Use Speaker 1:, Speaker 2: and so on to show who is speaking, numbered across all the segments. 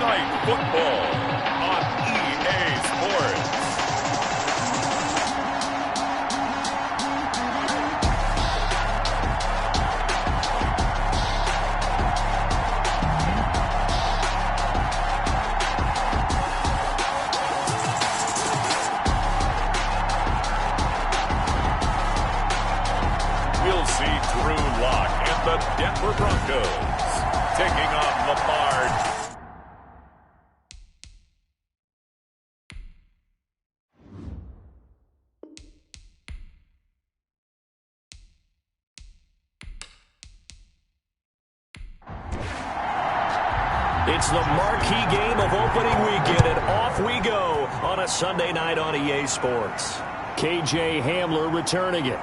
Speaker 1: Night Football on EA Sports. We'll see Drew Lock and the Denver Broncos taking on Lamar.
Speaker 2: It's the marquee game of opening weekend, and off we go on a Sunday night on EA Sports. KJ Hamler returning it.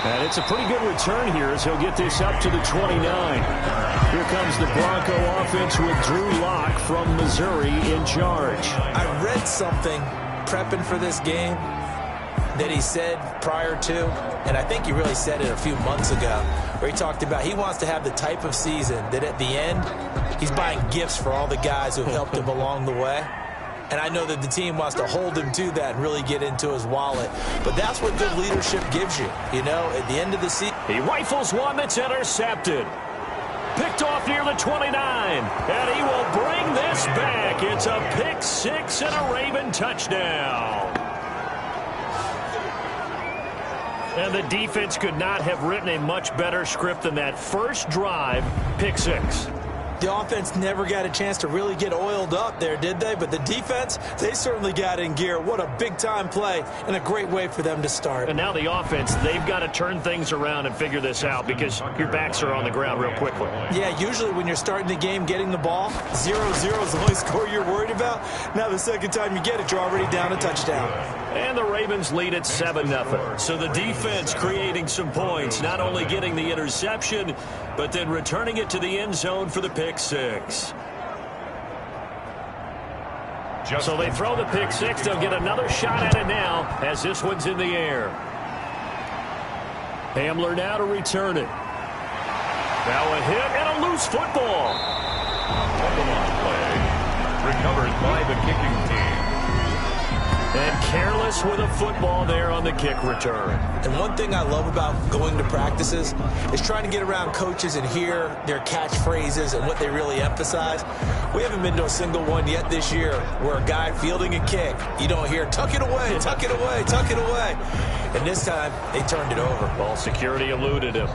Speaker 2: And it's a pretty good return here as he'll get this up to the 29. Here comes the Bronco offense with Drew Lock from Missouri in charge.
Speaker 3: I read something prepping for this game that he said prior to, and I think he really said it a few months ago, where he talked about he wants to have the type of season that at the end, he's buying gifts for all the guys who have helped him along the way. And I know that the team wants to hold him to that and really get into his wallet. But that's what good leadership gives you. You know, at the end of the season.
Speaker 2: He rifles one that's intercepted. Picked off near the 29. And he will bring this back. It's a pick six and a Raven touchdown. And the defense could not have written a much better script than that first drive, pick six.
Speaker 3: The offense never got a chance to really get oiled up there, did they? But the defense, they certainly got in gear. What a big-time play and a great way for them to start.
Speaker 2: And now the offense, they've got to turn things around and figure this out because your backs are on the ground real quickly.
Speaker 3: Yeah, usually when you're starting the game getting the ball, 0-0 is the only score you're worried about. Now the second time you get it, you're already down a touchdown.
Speaker 2: And the Ravens lead at 7-0. So the defense creating some points, not only getting the interception, but then returning it to the end zone for the pick six. So they throw the pick six. They'll get another shot at it now as this one's in the air. Hamler now to return it. Now a hit and a loose football.
Speaker 1: Play recovered by the kicking team.
Speaker 2: And careless with a football there on the kick return.
Speaker 3: And one thing I love about going to practices is trying to get around coaches and hear their catchphrases and what they really emphasize. We haven't been to a single one yet this year where a guy fielding a kick, you don't hear, tuck it away, tuck it away, tuck it away. And this time, they turned it over.
Speaker 2: Ball security eluded him.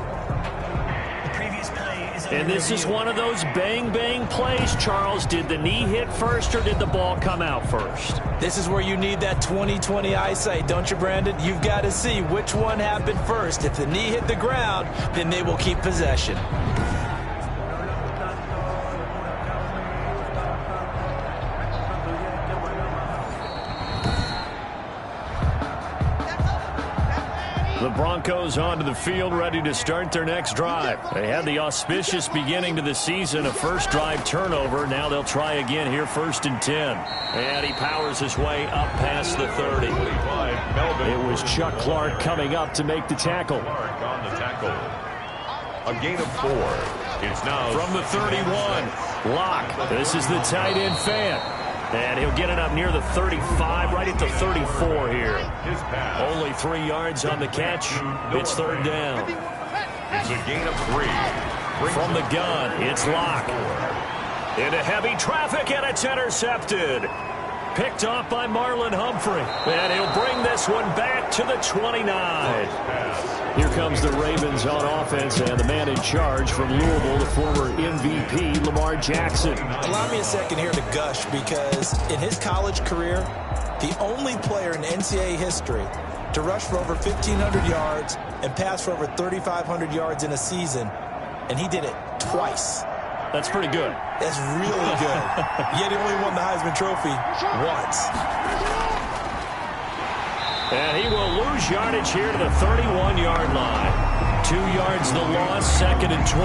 Speaker 2: And this is one of those bang-bang plays, Charles. Did the knee hit first or did the ball come out first?
Speaker 3: This is where you need that 20/20 eyesight, don't you, Brandon? You've got to see which one happened first. If the knee hit the ground, then they will keep possession.
Speaker 2: The Broncos onto the field, ready to start their next drive. They had the auspicious beginning to the season, a first drive turnover. Now they'll try again here, 1st and 10. And he powers his way up past the 30. It was Chuck Clark coming up to make the tackle.
Speaker 1: Clark on the tackle. A gain of 4. It's now
Speaker 2: from the 31. Lock. This is the tight end fan. And he'll get it up near the 35, right at the 34 here. Only 3 yards on the catch. It's 3rd down.
Speaker 1: It's a gain of 3.
Speaker 2: From the gun, it's Lock. Into heavy traffic, and it's intercepted. Picked off by Marlon Humphrey. And he'll bring this one back to the 29. Here comes the Ravens on offense, and the man in charge from Louisville, the former MVP, Lamar Jackson.
Speaker 3: Allow me a second here to gush, because in his college career, the only player in NCAA history to rush for over 1,500 yards and pass for over 3,500 yards in a season, and he did it twice.
Speaker 2: That's pretty good.
Speaker 3: That's really good. Yet he only won the Heisman Trophy once.
Speaker 2: And he will lose yardage here to the 31-yard line. 2 yards the loss, 2nd and 12.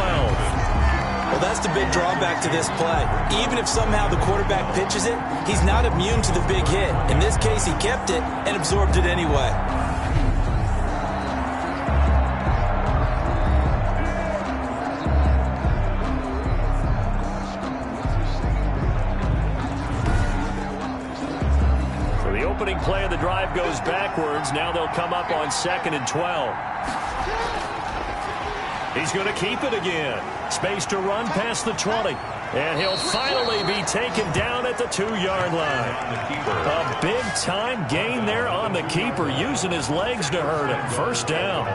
Speaker 3: Well, that's the big drawback to this play. Even if somehow the quarterback pitches it, he's not immune to the big hit. In this case, he kept it and absorbed it anyway.
Speaker 2: opening play of the drive goes backwards. Now they'll come up on 2nd and 12. He's going to keep it again. Space to run past the 20. And he'll finally be taken down at the 2-yard line. A big-time gain there on the keeper, using his legs to hurt him. First down.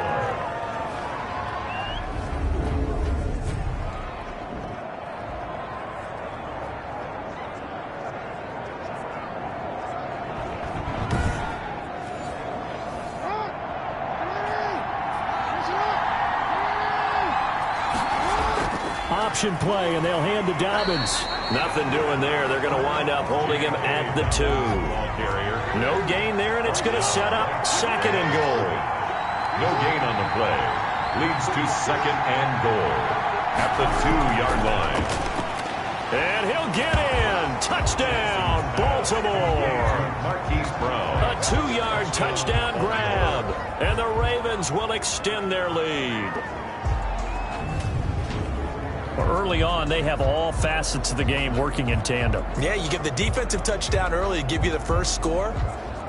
Speaker 2: Option play, and they'll hand to Dobbins. Nothing doing there. They're going to wind up holding him at the 2. No gain there, and it's going to set up 2nd and goal.
Speaker 1: No gain on the play. Leads to 2nd and goal at the 2-yard line.
Speaker 2: And he'll get in. Touchdown, Baltimore.
Speaker 1: Marquise Brown.
Speaker 2: A 2-yard touchdown grab. And the Ravens will extend their lead. Early on, they have all facets of the game working in tandem.
Speaker 3: Yeah, you get the defensive touchdown early to give you the first score,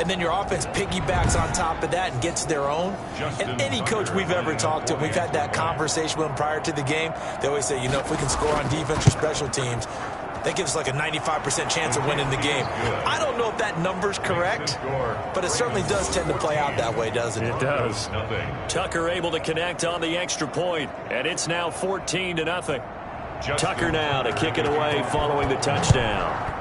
Speaker 3: and then your offense piggybacks on top of that and gets their own. And any coach we've ever talked to, we've had that conversation with them prior to the game, they always say, you know, if we can score on defense or special teams, that gives us like a 95% chance of winning the game. I don't know if that number's correct, but it certainly does tend to play out that way, doesn't it?
Speaker 2: It does. Tucker able to connect on the extra point, and it's now 14-0. Tucker now to kick it away following the touchdown.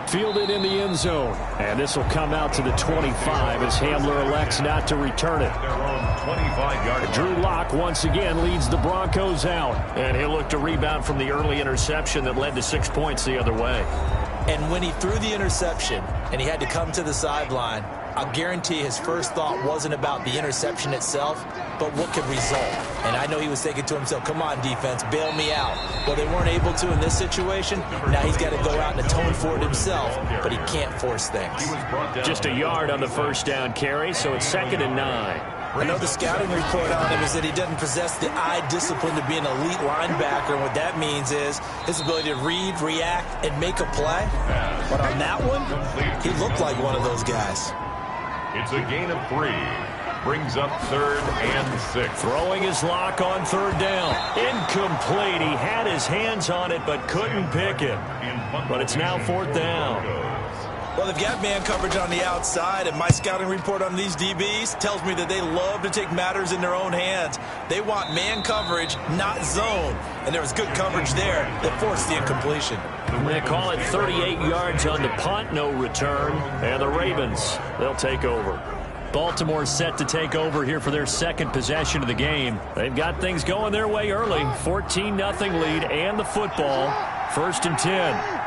Speaker 2: Fielded in the end zone, and this will come out to the 25 as Hamler elects not to return it. Drew Lock once again leads the Broncos out, and he'll look to rebound from the early interception that led to 6 points the other way.
Speaker 3: And when he threw the interception and he had to come to the sideline, I'll guarantee his first thought wasn't about the interception itself, but what could result. And I know he was thinking to himself, come on, defense, bail me out. Well, they weren't able to in this situation. Now he's got to go out and atone for it himself, but he can't force things.
Speaker 2: Just a yard on the first down carry, so it's 2nd and 9.
Speaker 3: I know the scouting report on him is that he doesn't possess the eye discipline to be an elite linebacker. And what that means is his ability to read, react, and make a play. But on that one, he looked like one of those guys.
Speaker 1: It's a gain of 3. Brings up 3rd and 6.
Speaker 2: Throwing his Lock on 3rd down. Incomplete. He had his hands on it but couldn't pick it. But it's now 4th down.
Speaker 3: Well, they've got man coverage on the outside, and my scouting report on these DBs tells me that they love to take matters in their own hands. They want man coverage, not zone. And there was good coverage there that forced the incompletion.
Speaker 2: They call it 38 yards on the punt, no return. And the Ravens, they'll take over. Baltimore set to take over here for their second possession of the game. They've got things going their way early. 14-0 lead and the football. 1st and 10.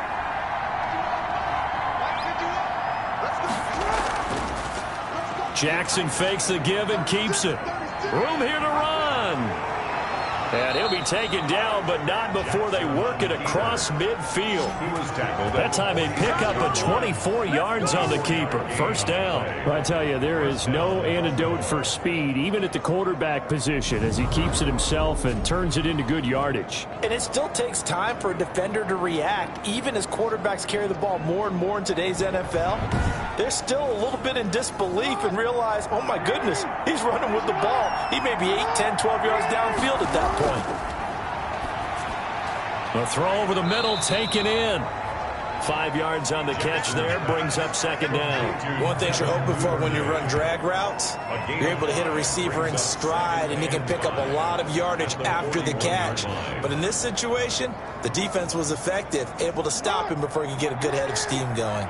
Speaker 2: Jackson fakes the give and keeps it. Room here to run. And he'll be taken down, but not before they work it across midfield. That time they pick up a 24 yards on the keeper. First down.
Speaker 4: Well, I tell you, there is no antidote for speed, even at the quarterback position, as he keeps it himself and turns it into good yardage.
Speaker 3: And it still takes time for a defender to react, even as quarterbacks carry the ball more and more in today's NFL. They're still a little bit in disbelief and realize, oh my goodness, he's running with the ball. He may be 8, 10, 12 yards downfield at that point.
Speaker 2: A throw over the middle taken in. 5 yards on the catch there, brings up 2nd down.
Speaker 3: One thing you're hoping for when you run drag routes, you're able to hit a receiver in stride and he can pick up a lot of yardage after the catch. But in this situation, the defense was effective, able to stop him before he could get a good head of steam going.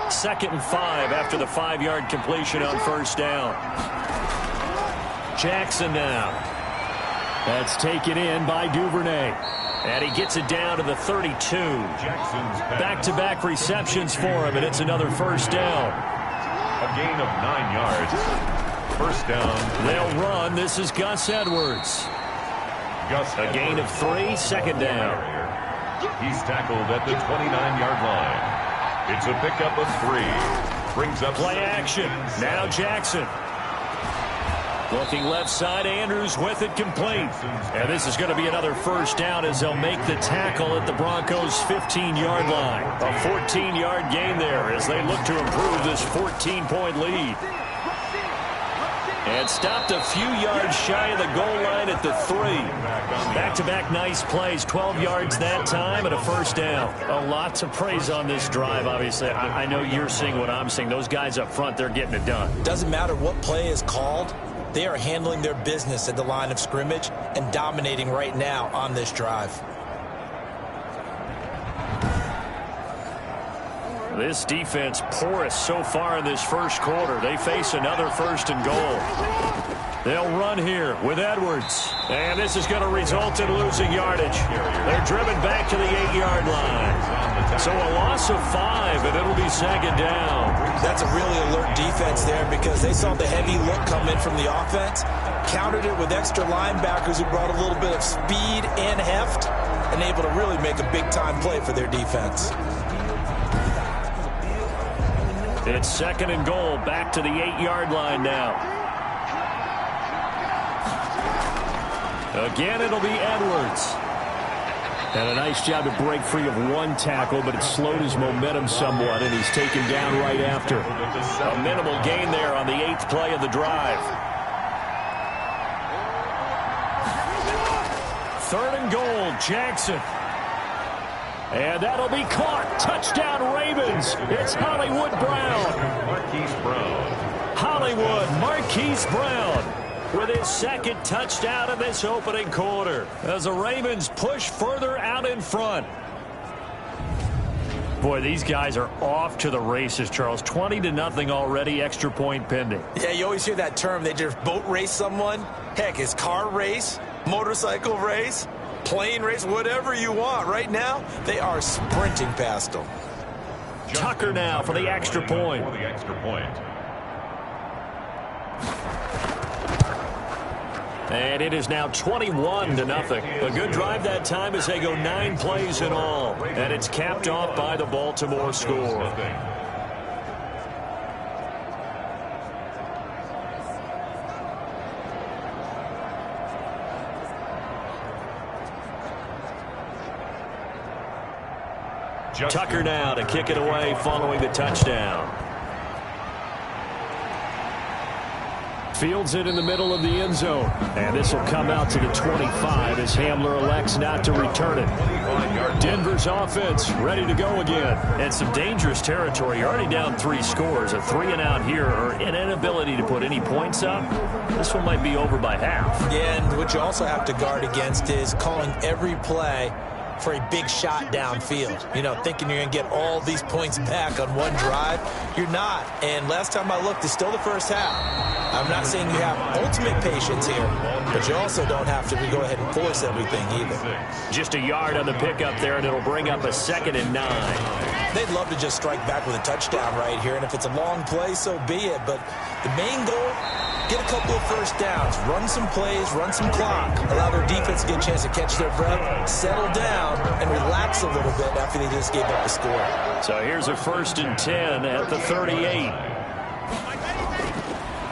Speaker 2: 2nd and 5 after the 5-yard completion on 1st down. Jackson now.
Speaker 4: That's taken in by Duvernay.
Speaker 2: And he gets it down to the 32. Back-to-back receptions for him, and it's another 1st down.
Speaker 1: A gain of 9 yards. 1st down.
Speaker 2: They'll run. This is Gus Edwards. A gain of 3, 2nd down.
Speaker 1: He's tackled at the 29-yard line. It's a pickup of 3. Brings up
Speaker 2: play action. Now Jackson. Looking left side, Andrews with it complete. And this is going to be another first down as they'll make the tackle at the Broncos' 15-yard line. A 14-yard gain there as they look to improve this 14-point lead. And stopped a few yards shy of the goal line at the 3. Back-to-back nice plays, 12 yards that time and a first down.
Speaker 4: A lot to praise on this drive, obviously. I know you're seeing what I'm seeing. Those guys up front, they're getting it done.
Speaker 3: Doesn't matter what play is called. They are handling their business at the line of scrimmage and dominating right now on this drive.
Speaker 4: This defense porous so far in this first quarter. They face another first and goal. They'll run here with Edwards. And this is going to result in losing yardage. They're driven back to the 8-yard line. So a loss of 5, and it'll be second down.
Speaker 3: That's a really alert defense there because they saw the heavy look come in from the offense, countered it with extra linebackers who brought a little bit of speed and heft, and able to really make a big-time play for their defense.
Speaker 4: It's second and goal, back to the 8-yard line now. Again, it'll be Edwards. And a nice job to break free of one tackle, but it slowed his momentum somewhat, and he's taken down right after. A minimal gain there on the 8th play of the drive. Third and goal, Jackson. And that'll be caught. Touchdown, Ravens. It's Hollywood Brown.
Speaker 1: Marquise Brown.
Speaker 4: Hollywood, Marquise Brown with his second touchdown in this opening quarter as the Ravens push further out in front. Boy, these guys are off to the races, Charles. 20-0 already, extra point pending.
Speaker 3: Yeah, you always hear that term. They just boat race someone. Heck, it's car race, motorcycle race, plane race, whatever you want. Right now, they are sprinting past them.
Speaker 4: Tucker now for the extra point. And it is now 21-0. A good drive that time as they go 9 plays in all. And it's capped off by the Baltimore score. Tucker now to kick it away following the touchdown. Fields it in the middle of the end zone. And this will come out to the 25 as Hamler elects not to return it. Denver's offense ready to go again. And some dangerous territory. You're already down 3 scores. A 3-and-out here or an inability to put any points up. This one might be over by half.
Speaker 3: Yeah, and what you also have to guard against is calling every play for a big shot downfield. You know, thinking you're going to get all these points back on one drive. You're not. And last time I looked, it's still the first half. I'm not saying you have ultimate patience here, but you also don't have to go ahead and force everything either.
Speaker 4: Just a yard on the pickup there, and it'll bring up a 2nd and 9.
Speaker 3: They'd love to just strike back with a touchdown right here, and if it's a long play, so be it. But the main goal, get a couple of first downs, run some plays, run some clock, allow their defense to get a chance to catch their breath, settle down, and relax a little bit after they just gave up a score.
Speaker 4: So here's a 1st and 10 at the 38.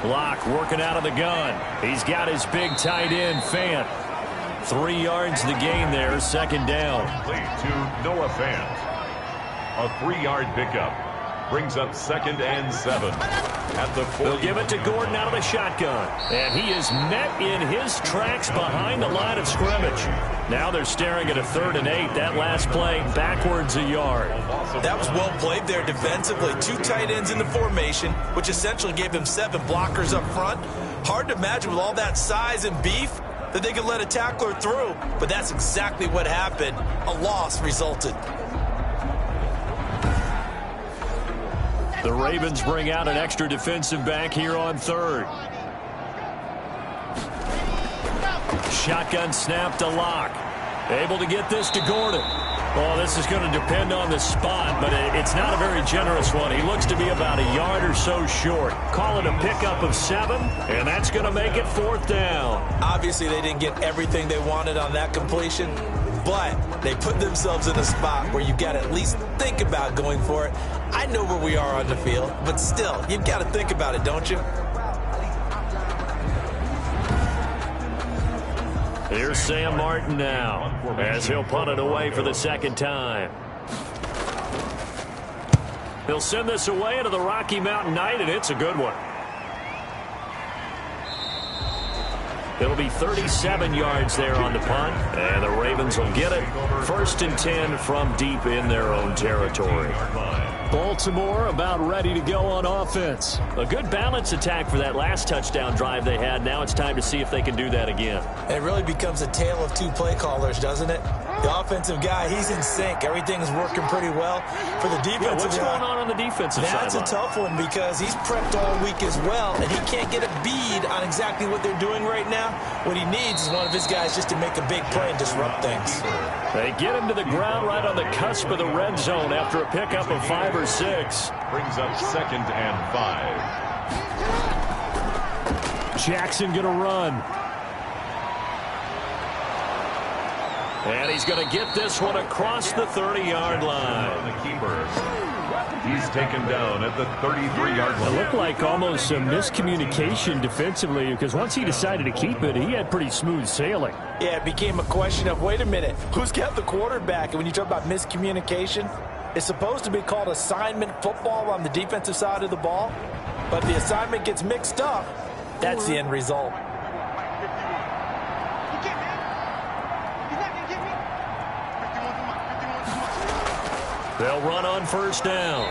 Speaker 4: Locke working out of the gun. He's got his big tight end, Fant. 3 yards the gain there, 2nd down.
Speaker 1: To Noah Fant. A 3-yard pickup. Brings up 2nd and 7. At the 40.
Speaker 4: They'll give it to Gordon out of the shotgun. And he is met in his tracks behind the line of scrimmage. Now they're staring at a 3rd and 8. That last play backwards a yard.
Speaker 3: That was well played there defensively. 2 tight ends in the formation, which essentially gave them 7 blockers up front. Hard to imagine with all that size and beef that they could let a tackler through. But that's exactly what happened. A loss resulted.
Speaker 4: The Ravens bring out an extra defensive back here on 3rd. Shotgun snap to Locke. Able to get this to Gordon. Well, this is going to depend on the spot, but it's not a very generous one. He looks to be about a yard or so short. Call it a pickup of 7, and that's going to make it 4th down.
Speaker 3: Obviously, they didn't get everything they wanted on that completion, but they put themselves in a spot where you've got to at least think about going for it. I know where we are on the field, but still, you've got to think about it, don't you?
Speaker 2: Here's Sam Martin now, as he'll punt it away for the second time. He'll send this away into the Rocky Mountain Night, and it's a good one. It'll be 37 yards there on the punt, and the Ravens will get it. 1st and 10 from deep in their own territory.
Speaker 4: Baltimore about ready to go on offense.
Speaker 2: A good balance attack for that last touchdown drive they had. Now it's time to see if they can do that again.
Speaker 3: And it really becomes a tale of two play callers, doesn't it? The offensive guy, he's in sync. Everything's working pretty well. For the defensive
Speaker 2: what's going on the defensive side?
Speaker 3: That's a tough one because he's prepped all week as well, and he can't get a bead on exactly what they're doing right now. What he needs is one of his guys just to make a big play and disrupt things.
Speaker 2: They get him to the ground right on the cusp of the red zone after a pickup of 5 or 6.
Speaker 1: Brings up 2nd and 5.
Speaker 4: Jackson going to run.
Speaker 2: And he's going to get this one across the 30-yard line.
Speaker 1: The keeper. He's taken down at the 33-yard line.
Speaker 4: It looked like almost some miscommunication defensively because once he decided to keep it, he had pretty smooth sailing.
Speaker 3: Yeah, it became a question of, wait a minute, who's got the quarterback? And when you talk about miscommunication, it's supposed to be called assignment football on the defensive side of the ball. But the assignment gets mixed up. That's the end result.
Speaker 2: They'll run on 1st down.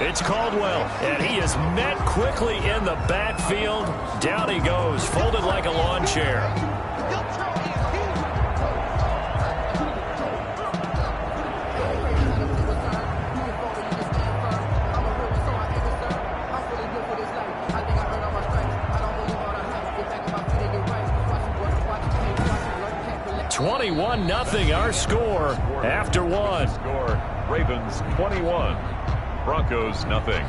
Speaker 2: It's Caldwell, and he is met quickly in the backfield. Down he goes, folded like a lawn chair. Nothing. Our score after one.
Speaker 1: Score, Ravens 21, Broncos nothing.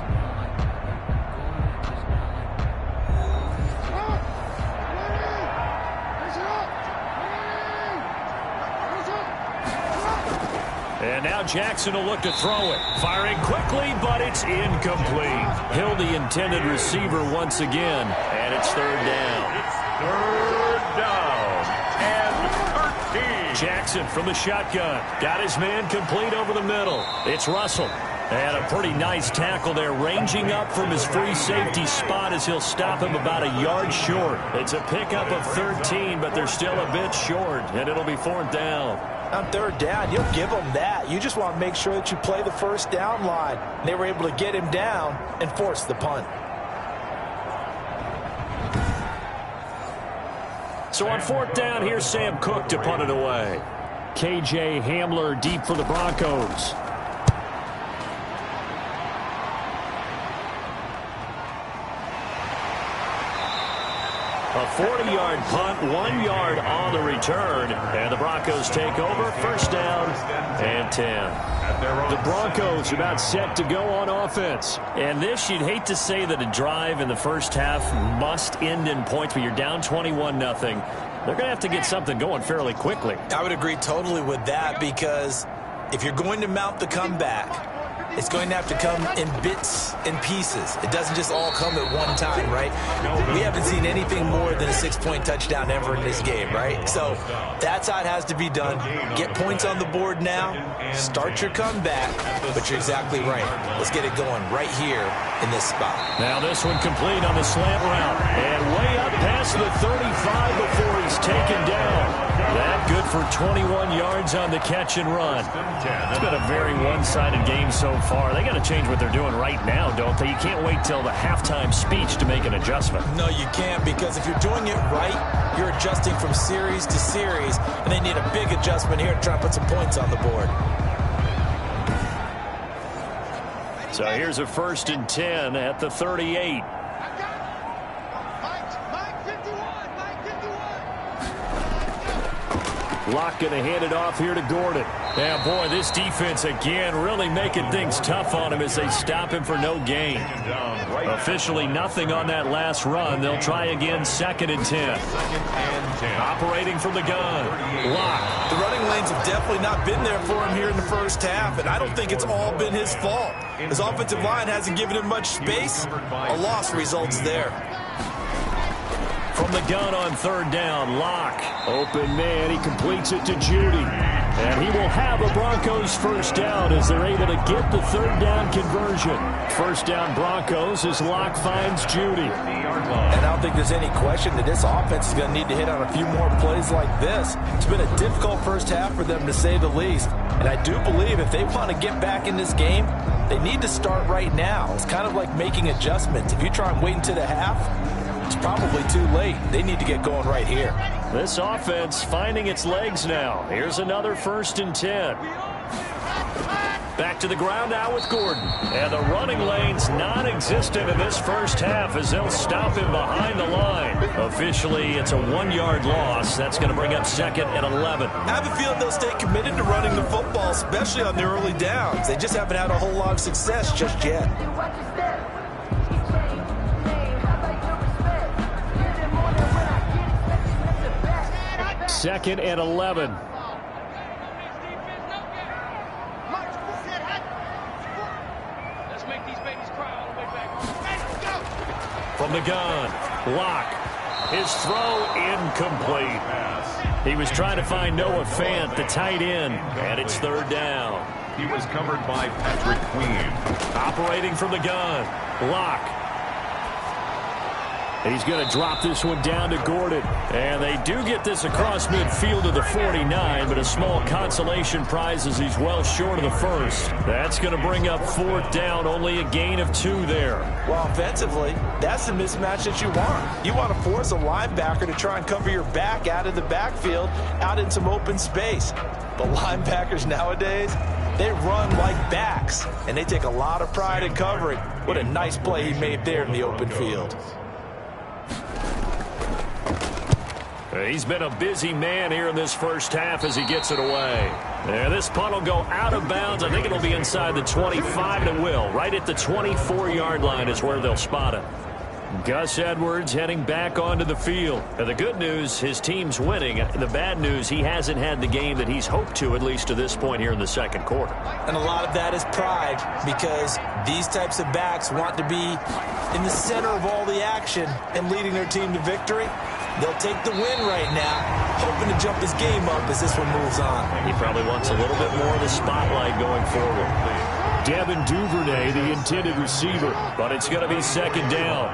Speaker 2: And now Jackson will look to throw it. Firing quickly, but it's incomplete. Hill, the intended receiver once again, and it's 3rd down.
Speaker 1: It's 3rd down and 13.
Speaker 2: Jackson from the shotgun. Got his man complete over the middle. It's Russell. And a pretty nice tackle there, ranging up from his free safety spot as he'll stop him about a yard short. It's a pickup of 13, but they're still a bit short, and it'll be 4th down.
Speaker 3: On 3rd down, you'll give them that. You just want to make sure that you play the 1st down line. They were able to get him down and force the punt.
Speaker 2: So on 4th down, here's Sam Cook to punt it away.
Speaker 4: KJ Hamler deep for the Broncos.
Speaker 2: A 40-yard punt, 1 yard on the return, and the Broncos take over. 1st down and 10.
Speaker 4: The Broncos about set to go on offense.
Speaker 2: And this, you'd hate to say that a drive in the first half must end in points, but you're down 21-0. They're going to have to get something going fairly quickly.
Speaker 3: I would agree totally with that because if you're going to mount the comeback, it's going to have to come in bits and pieces. It doesn't just all come at one time, right? We haven't seen anything more than a 6-point touchdown ever in this game, right? So that's how it has to be done. Get points on the board now. Start your comeback. But you're exactly right. Let's get it going right here in this spot.
Speaker 2: Now this one complete on the slant route. And way up past the 35 before he's taken down. That good for 21 yards on the catch and run. It's been a very one-sided game so far. They got to change what they're doing right now, don't they? You can't wait till the halftime speech to make an adjustment.
Speaker 3: No, you can't, because if you're doing it right, you're adjusting from series to series, and they need a big adjustment here to try to put some points on the board.
Speaker 2: So here's a 1st and 10 at the 38. Locke going to hand it off here to Gordon. Yeah, boy, this defense again really making things tough on him as they stop him for no gain. Officially nothing on that last run. They'll try again, 2nd and 10. Operating from the gun. Locke.
Speaker 3: The running lanes have definitely not been there for him here in the first half, and I don't think it's all been his fault. His offensive line hasn't given him much space. A loss results there.
Speaker 2: From the gun on third down, Locke. Open man, he completes it to Judy. And he will have a Broncos first down as they're able to get the third down conversion. First down Broncos as Locke finds Judy.
Speaker 3: And I don't think there's any question that this offense is going to need to hit on a few more plays like this. It's been a difficult first half for them, to say the least. And I do believe if they want to get back in this game, they need to start right now. It's kind of like making adjustments. If you try and wait until the half, it's probably too late. They need to get going right here.
Speaker 2: This offense finding its legs now. Here's another 1st and 10. Back to the ground now with Gordon. And the running lane's non-existent in this first half as they'll stop him behind the line. Officially, it's a 1-yard loss. That's going to bring up 2nd and 11.
Speaker 3: I have a feeling they'll stay committed to running the football, especially on the early downs. They just haven't had a whole lot of success just yet.
Speaker 2: Second and 11. From the gun, Locke. His throw incomplete. He was trying to find Noah Fant, the tight end, and it's third down.
Speaker 1: He was covered by Patrick Queen.
Speaker 2: Operating from the gun, Locke. And he's going to drop this one down to Gordon. And they do get this across midfield to the 49, but a small consolation prize as he's well short of the first. That's going to bring up 4th down, only a gain of 2 there.
Speaker 3: Well, offensively, that's the mismatch that you want. You want to force a linebacker to try and cover your back out of the backfield, out in some open space. But linebackers nowadays, they run like backs, and they take a lot of pride in covering. What a nice play he made there in the open field.
Speaker 2: He's been a busy man here in this first half as he gets it away. And this punt will go out of bounds. I think it'll be inside the 25, and it will. Right at the 24-yard line is where they'll spot it. Gus Edwards heading back onto the field. And the good news, his team's winning. The bad news, he hasn't had the game that he's hoped to, at least to this point here in the second quarter.
Speaker 3: And a lot of that is pride, because these types of backs want to be in the center of all the action and leading their team to victory. They'll take the win right now, hoping to jump his game up as this one moves on.
Speaker 2: He probably wants a little bit more of the spotlight going forward. Devin Duvernay, the intended receiver, but it's going to be 2nd down.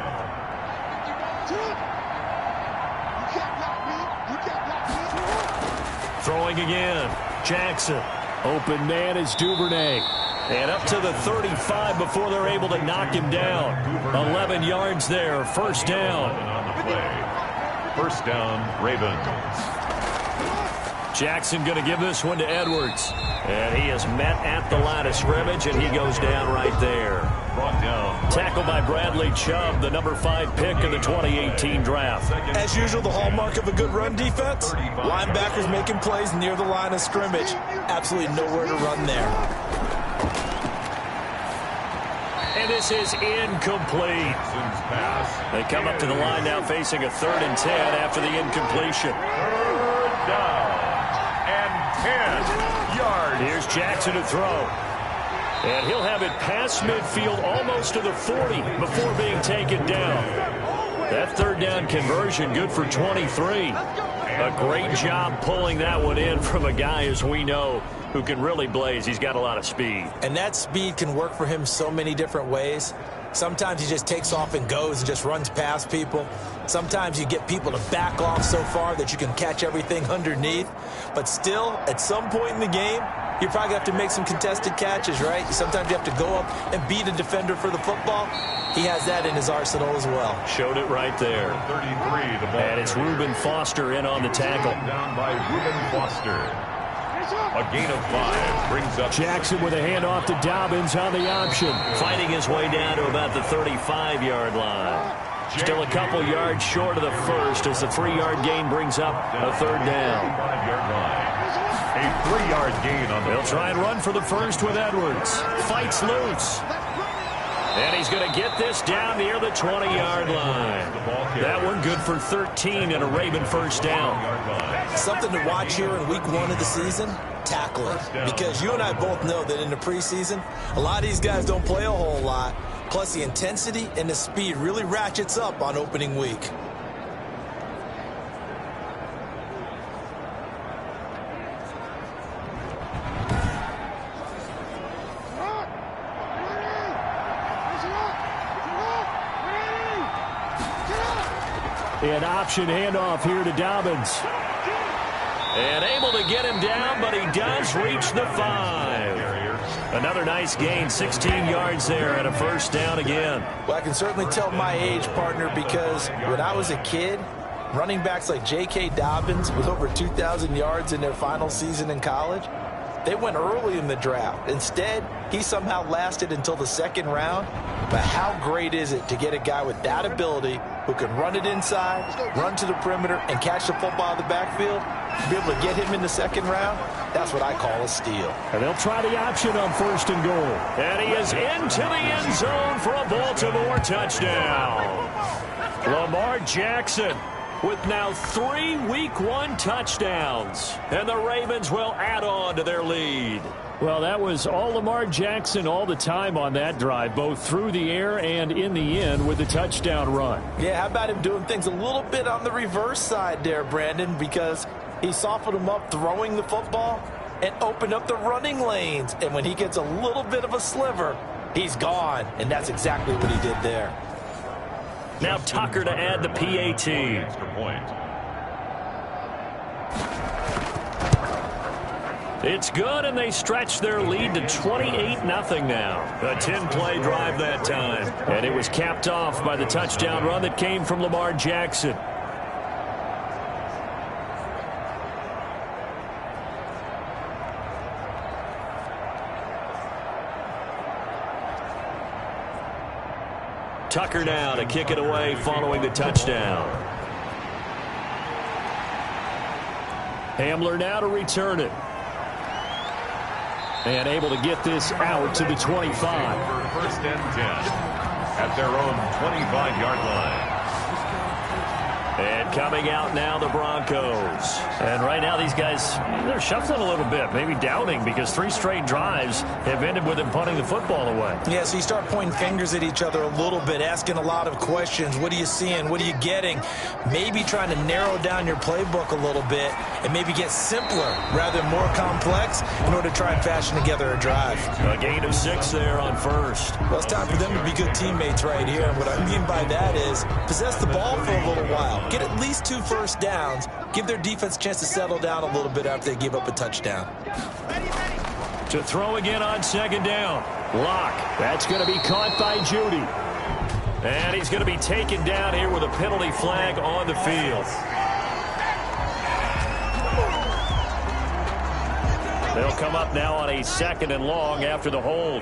Speaker 2: Throwing again, Jackson. Open man is Duvernay. And up to the 35 before they're able to knock him down. 11 yards there, 1st down.
Speaker 1: First down, Ravens.
Speaker 2: Jackson going to give this one to Edwards. And he is met at the line of scrimmage, and he goes down right there.
Speaker 1: Brought down.
Speaker 2: Tackled by Bradley Chubb, the number 5 pick in the 2018 draft.
Speaker 3: As usual, the hallmark of a good run defense, linebackers making plays near the line of scrimmage. Absolutely nowhere to run there.
Speaker 2: And this is incomplete. They come up to the line now facing a 3rd and 10 after the incompletion.
Speaker 1: 3rd down and 10 yards.
Speaker 2: Here's Jackson to throw. And he'll have it past midfield almost to the 40 before being taken down. That 3rd down conversion good for 23. A great job pulling that one in from a guy, as we know, who can really blaze. He's got a lot of speed.
Speaker 3: And that speed can work for him so many different ways. Sometimes he just takes off and goes and just runs past people. Sometimes you get people to back off so far that you can catch everything underneath. But still, at some point in the game, you probably have to make some contested catches, right? Sometimes you have to go up and beat a defender for the football. He has that in his arsenal as well.
Speaker 2: Showed it right there.
Speaker 1: 33, the ball.
Speaker 2: And it's Reuben Foster in on the tackle.
Speaker 1: Down by Reuben Foster. A gain of 5 brings up
Speaker 2: Jackson with a handoff to Dobbins on the option. Fighting his way down to about the 35-yard line. Still a couple yards short of the first as the 3-yard gain brings up a 3rd down.
Speaker 1: A 3-yard gain on the
Speaker 2: They'll try and run for the first with Edwards. Fights loose. And he's going to get this down near the 20-yard line. That one good for 13 and a Raven first down.
Speaker 3: Something to watch here in week 1 of the season, tackling. Because you and I both know that in the preseason, a lot of these guys don't play a whole lot. Plus the intensity and the speed really ratchets up on opening week.
Speaker 2: An option handoff here to Dobbins.
Speaker 4: And able to get him down, but he does reach the 5. Another nice gain, 16 yards there and a first down again.
Speaker 3: Well, I can certainly tell my age, partner, because when I was a kid, running backs like J.K. Dobbins with over 2,000 yards in their final season in college, they went early in the draft. Instead, he somehow lasted until the second round. But how great is it to get a guy with that ability who can run it inside, run to the perimeter, and catch the football in the backfield? To be able to get him in the second round, that's what I call a steal.
Speaker 2: And they'll try the option on 1st and goal.
Speaker 4: And he is into the end zone for a Baltimore touchdown. Lamar Jackson with now 3 Week 1 touchdowns. And the Ravens will add on to their lead.
Speaker 2: Well, that was all Lamar Jackson all the time on that drive, both through the air and in the end with the touchdown run.
Speaker 3: Yeah, how about him doing things a little bit on the reverse side there, Brandon, because he softened him up throwing the football and opened up the running lanes. And when he gets a little bit of a sliver, he's gone. And that's exactly what he did there.
Speaker 4: Now Tucker to add the PAT.
Speaker 1: Extra point.
Speaker 4: It's good, and they stretch their lead to 28-0 now. A 10-play drive that time.
Speaker 2: And it was capped off by the touchdown run that came from Lamar Jackson.
Speaker 4: Tucker now to kick it away following the touchdown.
Speaker 2: Hamler now to return it. And able to get this out to the 25.
Speaker 1: For 1st and 10 at their own 25-yard line.
Speaker 4: And coming out now, the Broncos.
Speaker 2: And right now, these guys, they're shuffling a little bit, maybe doubting, because 3 straight drives have ended with them punting the football away.
Speaker 3: Yeah, so you start pointing fingers at each other a little bit, asking a lot of questions. What are you seeing? What are you getting? Maybe trying to narrow down your playbook a little bit and maybe get simpler rather than more complex in order to try and fashion together a drive.
Speaker 4: A gain of 6 there on 1st.
Speaker 3: Well, it's time for them to be good teammates right here. And what I mean by that is possess the ball for a little while. Get at least 2 first downs. Give their defense a chance to settle down a little bit after they give up a touchdown.
Speaker 2: To throw again on 2nd down. Locke. That's going to be caught by Judy.
Speaker 4: And he's going to be taken down here with a penalty flag on the field. They'll come up now on a 2nd and long after the hold.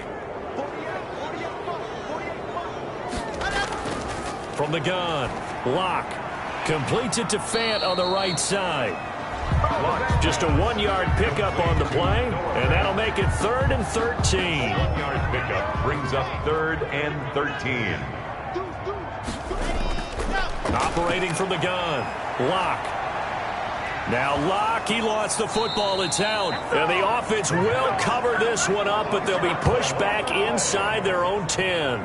Speaker 4: From the gun, Locke completes it to Fant on the right side. Just a 1-yard pickup on the play, and that'll make it 3rd and 13.
Speaker 1: 1-yard pickup brings up 3rd and 13.
Speaker 4: Operating from the gun, Locke. Now Locke, he lost the football. It's out. And the offense will cover this one up, but they'll be pushed back inside their own 10.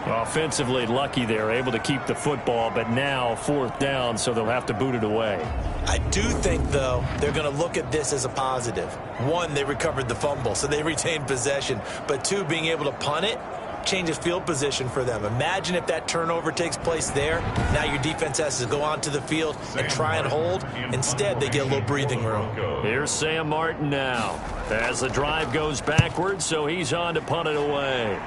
Speaker 2: Offensively lucky they're able to keep the football, but now 4th down, so they'll have to boot it away.
Speaker 3: I do think, though, they're going to look at this as a positive. 1, they recovered the fumble, so they retained possession. But 2, being able to punt it changes field position for them. Imagine if that turnover takes place there. Now your defense has to go onto the field and try and hold. Instead, they get a little breathing room.
Speaker 4: Here's Sam Martin now as the drive goes backwards, so he's on to punt it away.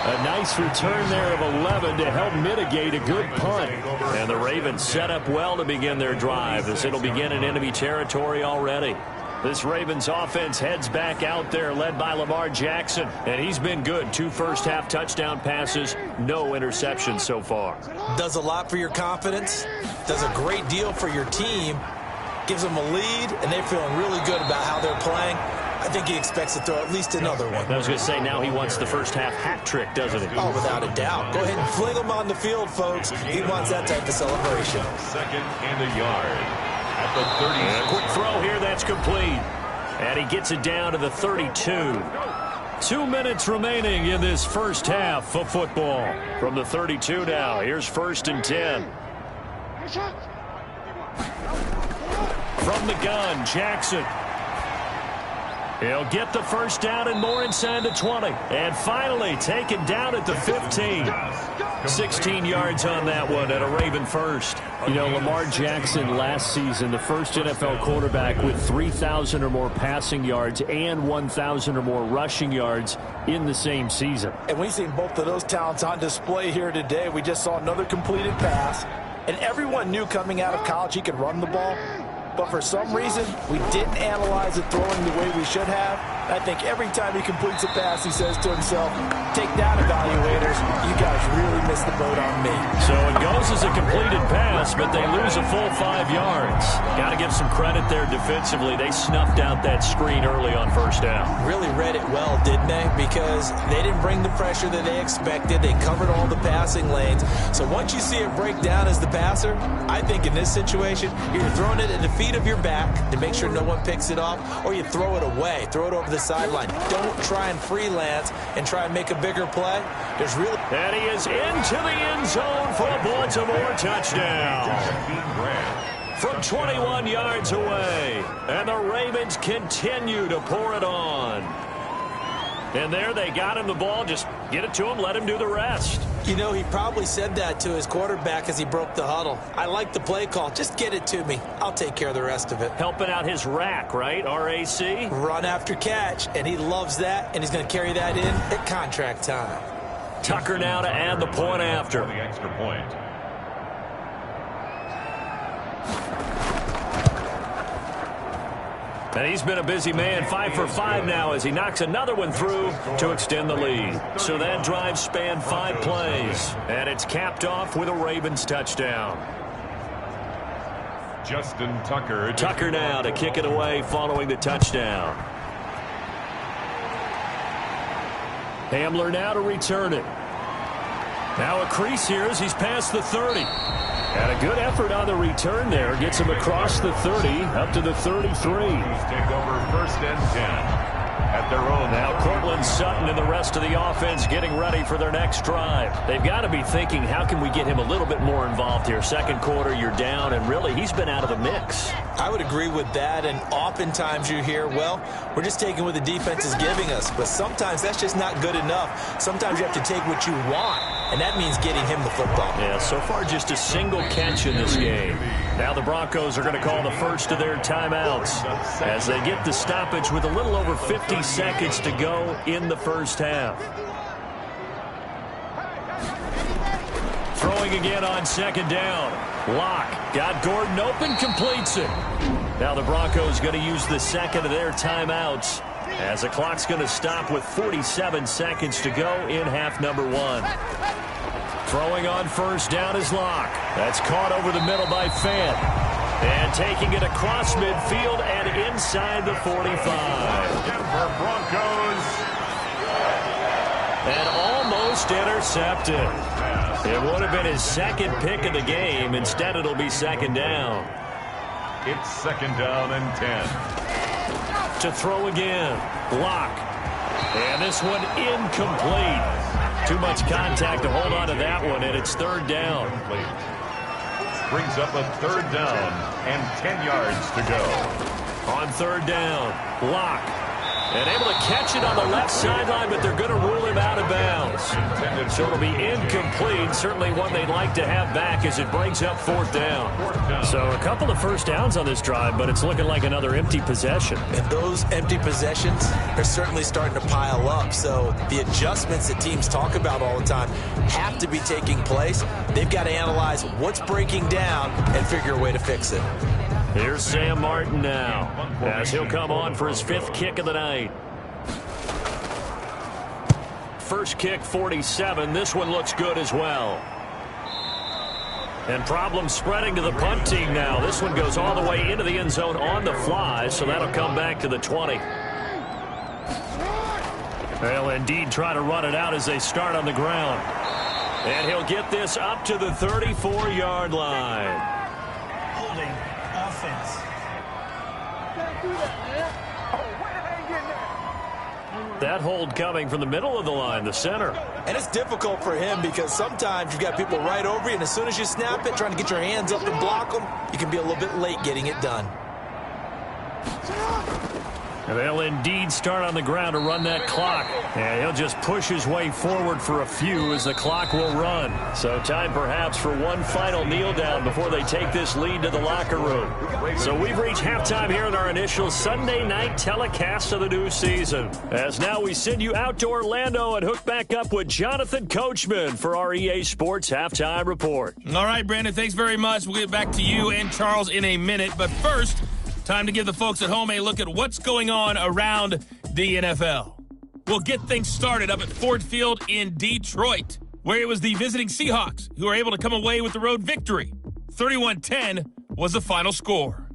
Speaker 2: A nice return there of 11 to help mitigate a good punt.
Speaker 4: And the Ravens set up well to begin their drive as it'll begin in enemy territory already. This Ravens offense heads back out there led by Lamar Jackson. And he's been good. 2 first-half touchdown passes, no interceptions so far.
Speaker 3: Does a lot for your confidence. Does a great deal for your team. Gives them a lead, and they're feeling really good about how they're playing. I think he expects to throw at least another one.
Speaker 4: I was going to say, now he wants the first-half hat trick, doesn't he?
Speaker 3: Oh, without a doubt. Go ahead and fling him on the field, folks. He wants that type of celebration.
Speaker 1: 2nd and a yard at the 30.
Speaker 4: And a quick throw here, that's complete. And he gets it down to the 32.
Speaker 2: 2 minutes remaining in this first half of football.
Speaker 4: From the 32 now, here's 1st and 10.
Speaker 2: From the gun, Jackson. He'll get the first down and more inside the 20. And finally taken down at the 15. 16 yards on that one at a Raven first.
Speaker 4: You know, Lamar Jackson last season, the first NFL quarterback with 3,000 or more passing yards and 1,000 or more rushing yards in the same season.
Speaker 3: And we've seen both of those talents on display here today. We just saw another completed pass. And everyone knew coming out of college he could run the ball. But for some reason, we didn't analyze it throwing the way we should have. I think every time he completes a pass, he says to himself, take that, evaluators. You guys really missed the boat on me.
Speaker 2: So it goes as a completed pass, but they lose a full 5 yards. Got to give some credit there defensively. They snuffed out that screen early on first down.
Speaker 3: Really read it well, didn't they? Because they didn't bring the pressure that they expected. They covered all the passing lanes. So once you see it break down as the passer, I think in this situation, you're throwing it at the feet of your back to make sure no one picks it off, or you throw it away, throw it over the sideline. Don't try and freelance and try and make a bigger play. There's really...
Speaker 2: And he is into the end zone for a Baltimore touchdown. From 21 yards away. And the Ravens continue to pour it on. And there they got him the ball. Just get it to him, let him do the rest.
Speaker 3: You know, he probably said that to his quarterback as he broke the huddle. I like the play call. Just get it to me. I'll take care of the rest of it.
Speaker 2: Helping out his rack, right? R-A-C?
Speaker 3: Run after catch. And he loves that, and he's going to carry that in at contract time.
Speaker 2: Tucker now to add the point after.
Speaker 1: The extra point.
Speaker 2: And he's been a busy man, 5 for 5 now as he knocks another one through to extend the lead. So that drive spanned 5 plays. And it's capped off with a Ravens touchdown.
Speaker 1: Justin Tucker.
Speaker 2: Tucker now to kick it away following the touchdown. Hamler now to return it. Now a crease here as he's past the 30. And a good effort on the return there. Gets him across the 30 up to the 33.
Speaker 1: Take over first and 10. At their own.
Speaker 2: Now Cortland Sutton and the rest of the offense getting ready for their next drive. They've got to be thinking, how can we get him a little bit more involved here? Second quarter, you're down, and really, he's been out of the mix.
Speaker 3: I would agree with that, and oftentimes you hear, well, we're just taking what the defense is giving us, but sometimes that's just not good enough. Sometimes you have to take what you want, and that means getting him the football.
Speaker 2: Yeah, so far just a single catch in this game. Now the Broncos are going to call the first of their timeouts as they get the stoppage with a little over 50 seconds to go in the first half. Throwing again on second down. Locke got Gordon open, completes it. Now the Broncos going to use the second of their timeouts as the clock's going to stop with 47 seconds to go in half number 1. Throwing on first down is Locke. That's caught over the middle by Fant. And taking it across midfield and inside the 45.
Speaker 1: Denver Broncos.
Speaker 2: And almost intercepted. It would have been his second pick of the game. Instead, it'll be second down.
Speaker 1: It's second down and 10.
Speaker 2: To throw again. Locke. And this one incomplete. Too much contact to hold on to that one, and it's third down.
Speaker 1: Brings up a third down and 10 yards to go.
Speaker 2: On third down, Locke. And able to catch it on the left sideline, but they're going to rule him out of bounds. So it'll be incomplete. Certainly one they'd like to have back as it brings up fourth down. So a couple of first downs on this drive, but it's looking like another empty possession.
Speaker 3: And those empty possessions are certainly starting to pile up. So the adjustments that teams talk about all the time have to be taking place. They've got to analyze what's breaking down and figure a way to fix it.
Speaker 2: Here's Sam Martin now as he'll come on for his 5th kick of the night. First kick, 47. This one looks good as well. And problems spreading to the punt team now. This one goes all the way into the end zone on the fly, so that'll come back to the 20. They'll indeed try to run it out as they start on the ground. And he'll get this up to the 34-yard line.
Speaker 3: Holding offense.
Speaker 2: That hold coming from the middle of the line, the center.
Speaker 3: And it's difficult for him because sometimes you've got people right over you, and as soon as you snap it, trying to get your hands up and block them, you can be a little bit late getting it done.
Speaker 4: They'll indeed start on the ground to run that clock. And he'll just push his way forward for a few as the clock will run. So time perhaps for one final kneel down before they take this lead to the locker room. So we've reached halftime here in our initial Sunday night telecast of the new season. As now we send you out to Orlando and hook back up with Jonathan Coachman for our EA Sports Halftime Report.
Speaker 5: All right, Brandon, thanks very much. We'll get back to you and Charles in a minute. But first, time to give the folks at home a look at what's going on around the NFL. We'll get things started up at Ford Field in Detroit, where it was the visiting Seahawks who were able to come away with the road victory. 31-10 was the final score.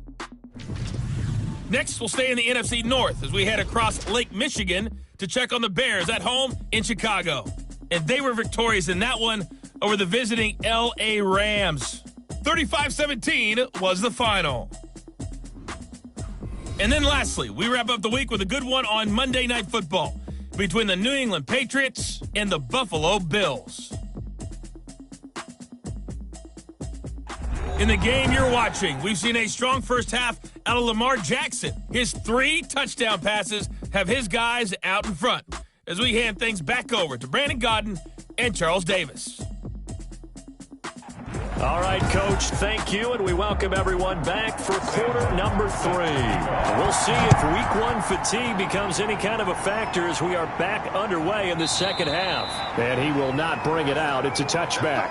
Speaker 5: Next, we'll stay in the NFC North as we head across Lake Michigan to check on the Bears at home in Chicago. And they were victorious in that one over the visiting L.A. Rams. 35-17 was the final. And then lastly, we wrap up the week with a good one on Monday Night Football between the New England Patriots and the Buffalo Bills. In the game you're watching, we've seen a strong first half out of Lamar Jackson. His 3 touchdown passes have his guys out in front as we hand things back over to Brandon Gaudin and Charles Davis.
Speaker 2: All right, Coach, thank you, and we welcome everyone back for quarter number 3. We'll see if Week 1 fatigue becomes any kind of a factor as we are back underway in the second half. And he will not bring it out. It's a touchback.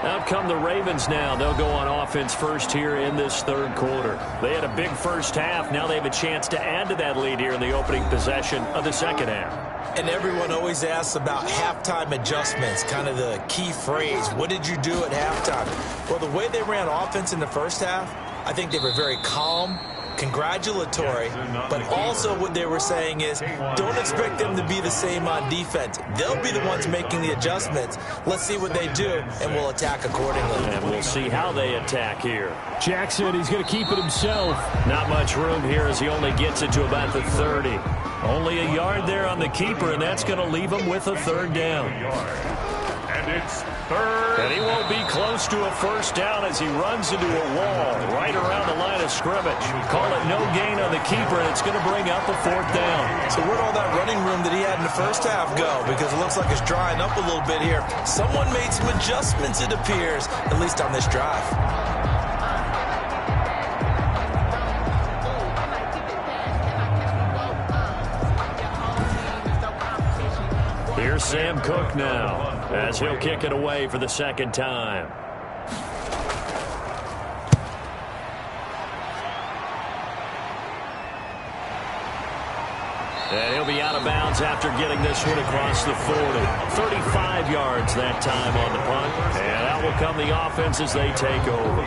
Speaker 2: Out come the Ravens now. They'll go on offense first here in this third quarter. They had a big first half. Now they have a chance to add to that lead here in the opening possession of the second half.
Speaker 3: And everyone always asks about halftime adjustments, kind of the key phrase. What did you do at halftime? Well, the way they ran offense in the first half, I think they were very calm, congratulatory, but also what they were saying is don't expect them to be the same on defense. They'll be the ones making the adjustments. Let's see what they do, and we'll attack accordingly.
Speaker 2: And we'll see how they attack here. Jackson, he's going to keep it himself. Not much room here as he only gets it to about the 30. Only a yard there on the keeper, and that's going to leave him with a third down.
Speaker 1: And it's third.
Speaker 2: And he won't be close to a first down as he runs into a wall right around the line of scrimmage. Call it no gain on the keeper, and it's going to bring up a fourth down.
Speaker 3: So where'd all that running room that he had in the first half go? Because it looks like it's drying up a little bit here. Someone made some adjustments, it appears, at least on this drive.
Speaker 2: Here's Sam Cook now as he'll kick it away for the second time. And he'll be out of bounds after getting this one across the 40. 35 yards that time on the punt. And out will come the offense as they take over.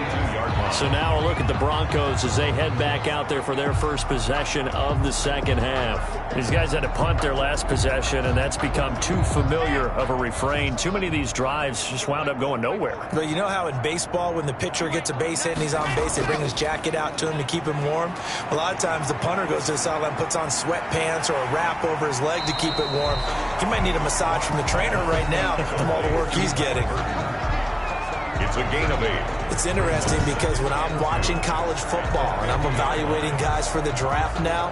Speaker 2: So now a look at the Broncos as they head back out there for their first possession of the second half. These guys had to punt their last possession, and that's become too familiar of a refrain. Too many of these drives just wound up going nowhere.
Speaker 3: But you know how in baseball, when the pitcher gets a base hit and he's on base, they bring his jacket out to him to keep him warm? A lot of times the punter goes to the sideline, puts on sweatpants or a wrap over his leg to keep it warm. He might need a massage from the trainer right now from all the work he's getting.
Speaker 1: It's a gain of 8.
Speaker 3: It's interesting because when I'm watching college football and I'm evaluating guys for the draft now,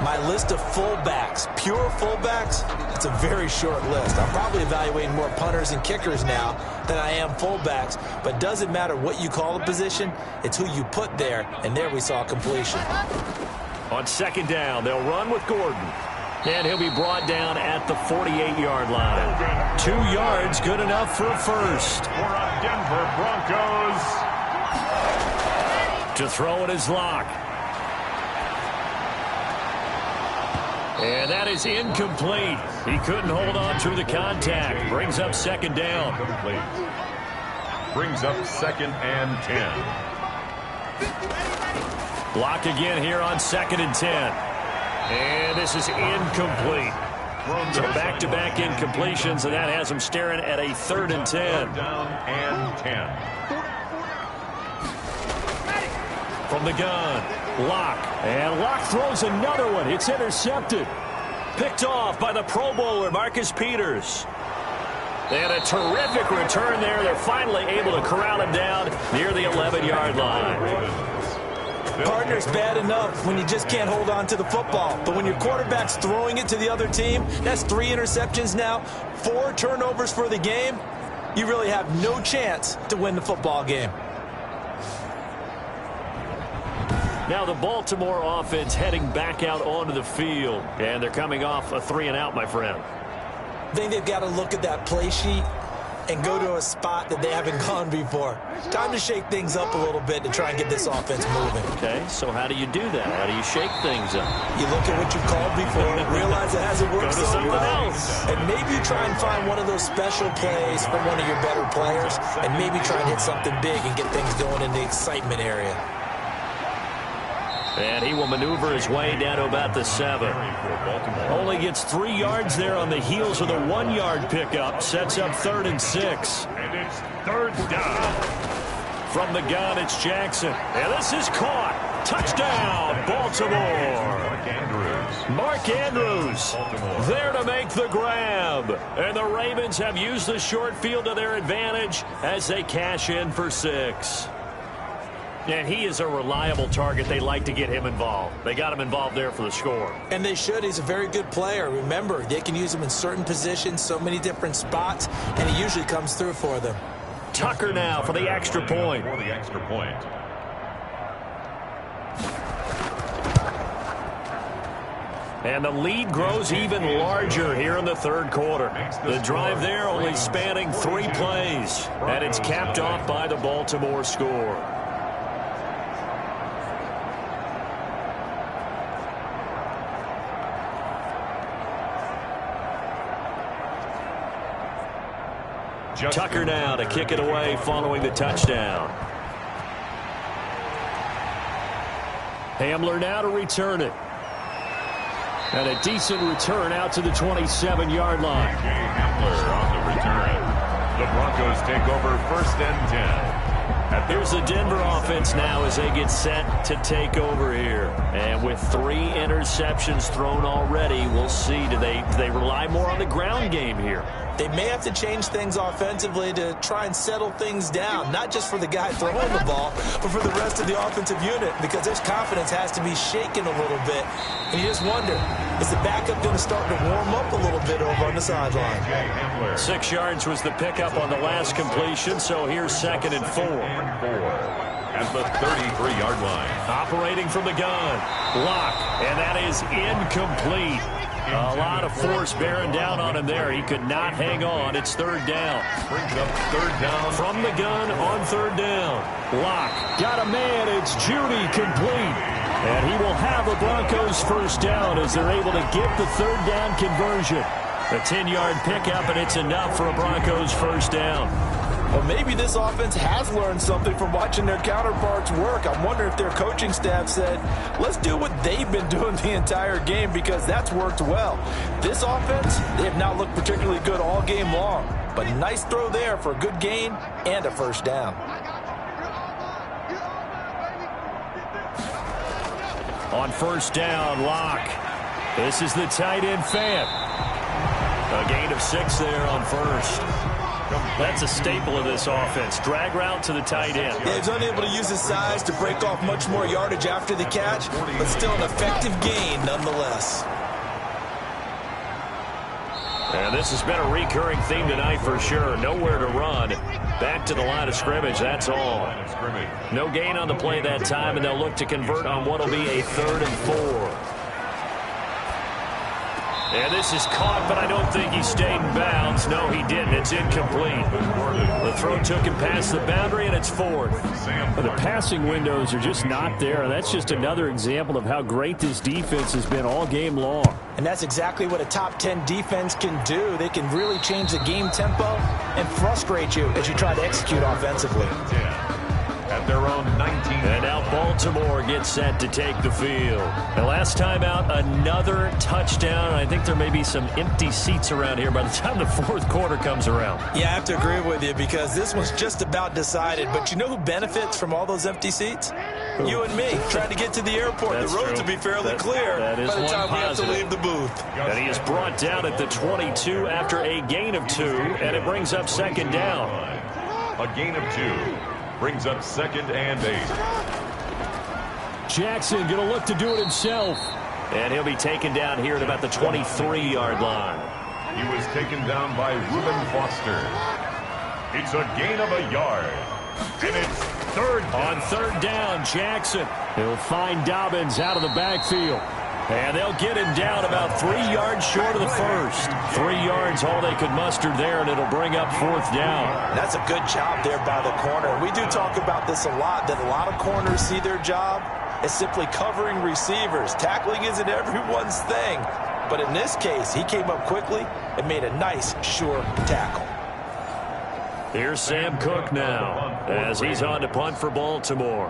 Speaker 3: my list of fullbacks, pure fullbacks, it's a very short list. I'm probably evaluating more punters and kickers now than I am fullbacks, but doesn't matter what you call the position, it's who you put there, and there we saw completion.
Speaker 2: On second down, they'll run with Gordon. And he'll be brought down at the 48-yard line. 2 yards, good enough for a first.
Speaker 1: For a Denver Broncos.
Speaker 2: To throw it is Locke. And that is incomplete. He couldn't hold on through the contact. Brings up second down.
Speaker 1: Brings up second and 10.
Speaker 2: Locke again here on second and 10. And this is incomplete. So back-to-back incompletions, and that has him staring at a third and 10.
Speaker 1: Down and 10.
Speaker 2: From the gun, Locke. And Locke throws another one. It's intercepted. Picked off by the Pro Bowler, Marcus Peters. And a terrific return there. They're finally able to corral him down near the 11-yard line.
Speaker 3: Partner's bad enough when you just can't hold on to the football. But when your quarterback's throwing it to the other team, that's 3 interceptions now, 4 turnovers for the game. You really have no chance to win the football game.
Speaker 2: Now the Baltimore offense heading back out onto the field. And they're coming off a 3-and-out, my friend.
Speaker 3: I think they've got to look at that play sheet and go to a spot that they haven't gone before. Time to shake things up a little bit to try and get this offense moving.
Speaker 2: Okay, so how do you do that? How do you shake things up?
Speaker 3: You look at what you called before, realize it hasn't worked so well, and maybe you try and find one of those special plays from one of your better players, and maybe try and hit something big and get things going in the excitement area.
Speaker 2: And he will maneuver his way down to about the 7. Only gets 3 yards there on the heels of the 1-yard pickup. Sets up 3rd and 6.
Speaker 1: And it's 3rd down.
Speaker 2: From the gun, it's Jackson. And this is caught. Touchdown, Baltimore. Mark Andrews there to make the grab. And the Ravens have used the short field to their advantage as they cash in for 6. And he is a reliable target. They like to get him involved. They got him involved there for the score.
Speaker 3: And they should. He's a very good player. Remember, they can use him in certain positions, so many different spots, and he usually comes through for them.
Speaker 2: Tucker now for the extra point.
Speaker 1: For the extra point.
Speaker 2: And the lead grows even larger here in the 3rd quarter. The drive there only spanning 3 plays. And it's capped off by the Baltimore score. Tucker now to kick it away following the touchdown. Hamler now to return it. And a decent return out to the 27-yard line.
Speaker 1: Hamler on the return. The Broncos take over 1st and 10.
Speaker 2: Here's the Denver offense now as they get set to take over here. And with 3 interceptions thrown already, we'll see. Do they rely more on the ground game here?
Speaker 3: They may have to change things offensively to try and settle things down, not just for the guy throwing the ball, but for the rest of the offensive unit, because their confidence has to be shaken a little bit. And you just wonder, is the backup going to start to warm up a little bit over on the sideline?
Speaker 2: 6 yards was the pickup on the last completion, so here's 2nd and 4.
Speaker 1: At the 33-yard line.
Speaker 2: Operating from the gun. Lock, and that is incomplete. A lot of force bearing down on him there. He could not hang on. It's 3rd down.
Speaker 1: Brings up 3rd down.
Speaker 2: From the gun on 3rd down. Lock got a man. It's Judy complete. And he will have the Broncos 1st down as they're able to get the 3rd down conversion. A 10-yard pickup, and it's enough for a Broncos 1st down.
Speaker 3: Well, maybe this offense has learned something from watching their counterparts work. I'm wondering if their coaching staff said, let's do what they've been doing the entire game, because that's worked well. This offense, they have not looked particularly good all game long. But nice throw there for a good gain and a 1st down.
Speaker 2: On 1st down, Lock. This is the tight end, Fant. A gain of 6 there on 1st. That's a staple of this offense. Drag route to the tight end.
Speaker 3: Yeah, he's unable to use his size to break off much more yardage after the catch, but still an effective gain nonetheless.
Speaker 2: And this has been a recurring theme tonight for sure. Nowhere to run. Back to the line of scrimmage, that's all. No gain on the play that time, and they'll look to convert on what will be a 3rd and 4. And this is caught, but I don't think he stayed in bounds. No, he didn't. It's incomplete. The throw took him past the boundary, and it's 4th.
Speaker 4: The passing windows are just not there. That's just another example of how great this defense has been all game long.
Speaker 3: And that's exactly what a top 10 defense can do. They can really change the game tempo and frustrate you as you try to execute offensively.
Speaker 1: At their own 19.
Speaker 2: And now Baltimore gets set to take the field. And last time out, another touchdown. I think there may be some empty seats around here by the time the 4th quarter comes around.
Speaker 3: Yeah, I have to agree with you, because this one's just about decided. But you know who benefits from all those empty seats? You and me, trying to get to the airport.
Speaker 2: That's
Speaker 3: the roads
Speaker 2: true.
Speaker 3: will be fairly clear
Speaker 2: by the time
Speaker 3: we have to leave the booth.
Speaker 2: And he is brought down at the 22 after a gain of 2, and it brings up 2nd down.
Speaker 1: A gain of 2 brings up 2nd and 8.
Speaker 2: Jackson going to look to do it himself.
Speaker 4: And he'll be taken down here at about the 23-yard line.
Speaker 1: He was taken down by Reuben Foster. It's a gain of a yard. And it's third down.
Speaker 2: On third down, Jackson. He'll find Dobbins out of the backfield. And they'll get him down about 3 yards short of the first. 3 yards, all they could muster there, and it'll bring up fourth down.
Speaker 3: That's a good job there by the corner. We do talk about this a lot, that a lot of corners see their job as simply covering receivers. Tackling isn't everyone's thing. But in this case, he came up quickly and made a nice, sure tackle.
Speaker 2: Here's Sam Cook now as he's on to punt for Baltimore.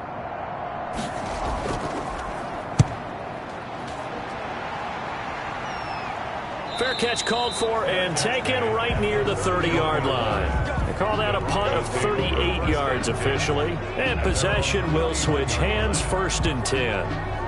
Speaker 2: Fair catch called for and taken right near the 30-yard line. They call that a punt of 38 yards officially. And possession will switch hands, 1st and 10.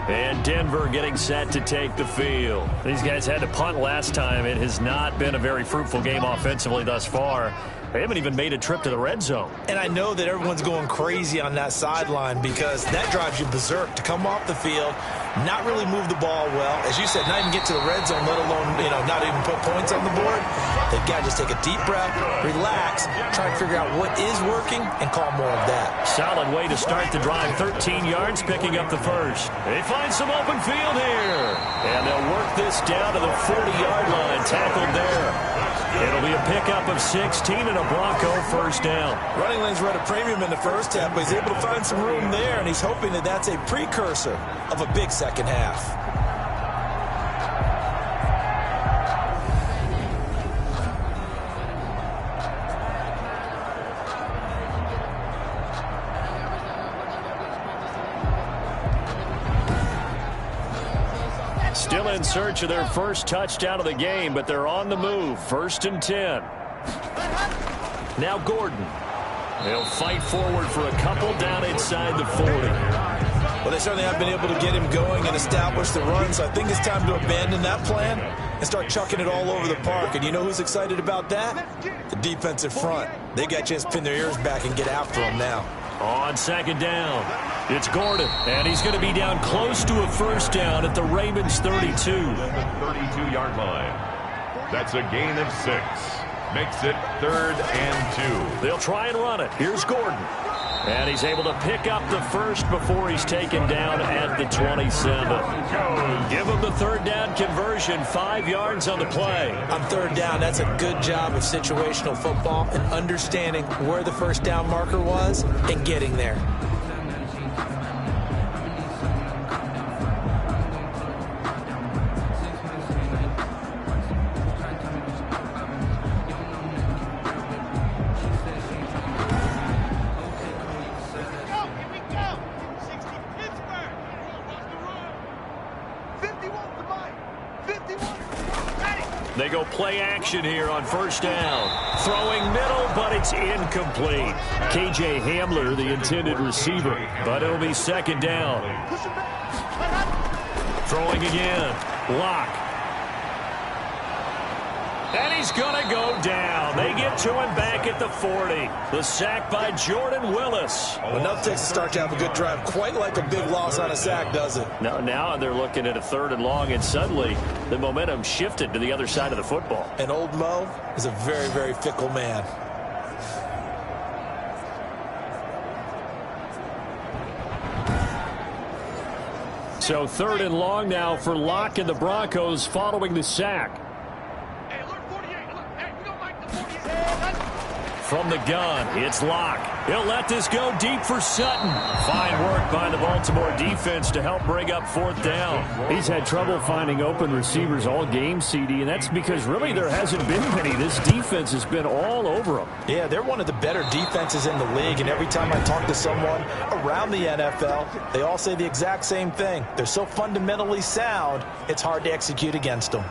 Speaker 2: And Denver getting set to take the field. These guys had to punt last time. It has not been a very fruitful game offensively thus far. They haven't even made a trip to the red zone.
Speaker 3: And I know that everyone's going crazy on that sideline because that drives you berserk to come off the field, not really move the ball well. As you said, not even get to the red zone, let alone, not even put points on the board. They've got to just take a deep breath, relax, try to figure out what is working, and call more of that.
Speaker 2: Solid way to start the drive. 13 yards, picking up the first. They find some open field here. And they'll work this down to the 40-yard line. Tackled there. It'll be a pickup of 16 and a Bronco first down.
Speaker 3: Running lanes were at a premium in the first half, but he's able to find some room there, and he's hoping that that's a precursor of a big second half.
Speaker 2: Still in search of their first touchdown of the game, but they're on the move. 1st and 10. Now Gordon. They'll fight forward for a couple down inside the 40.
Speaker 3: Well, they certainly have been able to get him going and establish the run, so I think it's time to abandon that plan and start chucking it all over the park. And you know who's excited about that? The defensive front. They got a chance to pin their ears back and get after him now.
Speaker 2: On 2nd down, it's Gordon, and he's going to be down close to a first down at the Ravens 32.
Speaker 1: 32-yard line. That's a gain of 6. Makes it 3rd and 2.
Speaker 2: They'll try and run it. Here's Gordon. And he's able to pick up the first before he's taken down at the 27. Give him the 3rd down conversion, 5 yards on the play.
Speaker 3: On 3rd down, that's a good job of situational football and understanding where the first down marker was and getting there.
Speaker 2: They go play action here on 1st down. Throwing middle, but it's incomplete. KJ Hamler, the intended receiver, but it'll be 2nd down. Throwing again. Locke. And he's going to go down. They get to him back at the 40. The sack by Jordan Willis.
Speaker 3: Well, enough takes to start to have a good drive. Quite like a big loss on a sack, does it?
Speaker 2: Now they're looking at a 3rd and long, and suddenly the momentum shifted to the other side of the football.
Speaker 3: And old Mo is a very, very fickle man.
Speaker 2: So 3rd and long now for Locke and the Broncos following the sack. From the gun, it's Locke. He'll let this go deep for Sutton. Fine work by the Baltimore defense to help bring up 4th down. He's had trouble finding open receivers all game, CD, and that's because really there hasn't been many. This defense has been all over them.
Speaker 3: Yeah, they're one of the better defenses in the league, and every time I talk to someone around the NFL, they all say the exact same thing. They're so fundamentally sound, it's hard to execute against them.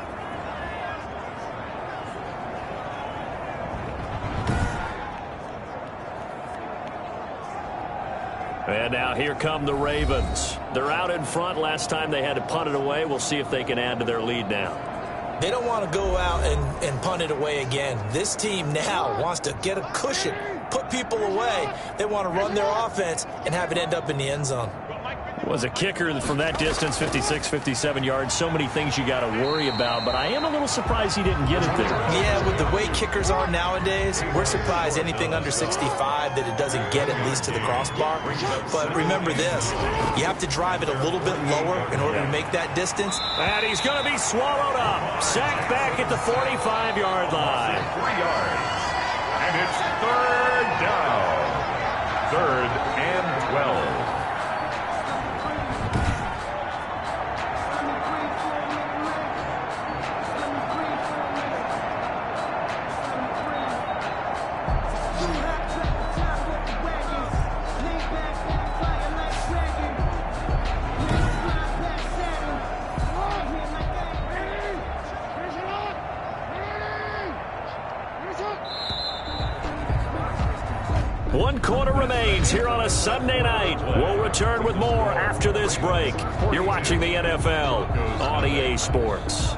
Speaker 2: And now here come the Ravens. They're out in front. Last time they had to punt it away. We'll see if they can add to their lead now.
Speaker 3: They don't want to go out and punt it away again. This team now wants to get a cushion, put people away. They want to run their offense and have it end up in the end zone.
Speaker 2: Was a kicker from that distance, 56, 57 yards. So many things you got to worry about, but I am a little surprised he didn't get it there.
Speaker 3: Yeah, with the way kickers are nowadays, we're surprised anything under 65 that it doesn't get at least to the crossbar. But remember this, you have to drive it a little bit lower in order to make that distance.
Speaker 2: And he's going to be swallowed up. Sacked back at the 45-yard line.
Speaker 1: 3 yards. And it's third down. Third and 12.
Speaker 2: One quarter remains here on a Sunday night. We'll return with more after this break. You're watching the NFL on EA Sports.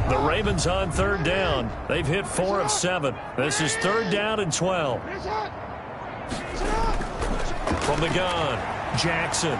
Speaker 2: The Ravens on third down. They've hit 4 of 7. This is third down and 12. From the gun, Jackson.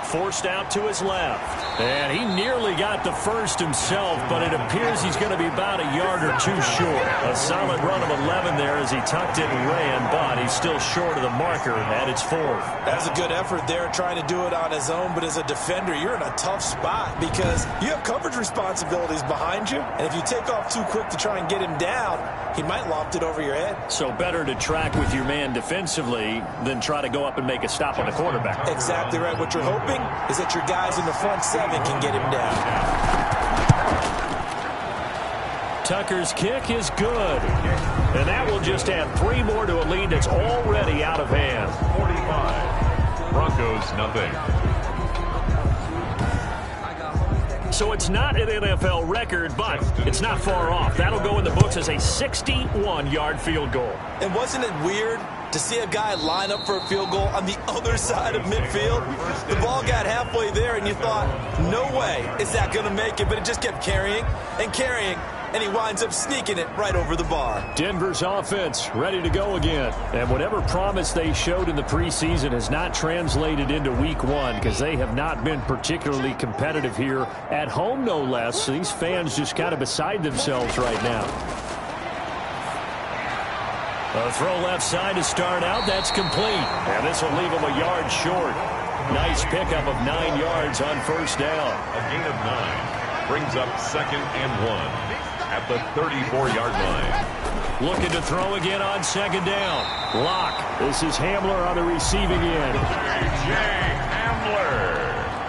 Speaker 2: Forced out to his left. And he nearly got the first himself, but it appears he's going to be about a yard or two short. A solid run of 11 there as he tucked it and ran, but he's still short of the marker at its 4th.
Speaker 3: That's a good effort there, trying to do it on his own, but as a defender, you're in a tough spot because you have coverage responsibilities behind you, and if you take off too quick to try and get him down, he might loft it over your head.
Speaker 2: So better to track with your man defensively than try to go up and make a stop on the quarterback.
Speaker 3: Exactly right. What you're hoping is that your guys in the front 7 can get him down.
Speaker 2: Tucker's kick is good. And that will just add 3 more to a lead that's already out of hand.
Speaker 1: 45. Broncos, nothing.
Speaker 2: So it's not an NFL record, but it's not far off. That'll go in the books as a 61-yard field goal.
Speaker 3: And wasn't it weird to see a guy line up for a field goal on the other side of midfield? The ball got halfway there, and you thought, no way is that going to make it, but it just kept carrying and carrying, and he winds up sneaking it right over the bar.
Speaker 2: Denver's offense ready to go again. And whatever promise they showed in the preseason has not translated into week 1 because they have not been particularly competitive here at home, no less. So these fans just kind of beside themselves right now. A throw left side to start out. That's complete. And this will leave him a yard short. Nice pickup of 9 yards on first down.
Speaker 1: A gain of 9 brings up 2nd and 1 at the 34-yard line.
Speaker 2: Looking to throw again on 2nd down. Lock. This is Hamler on the receiving end.
Speaker 1: A.J. Hamler.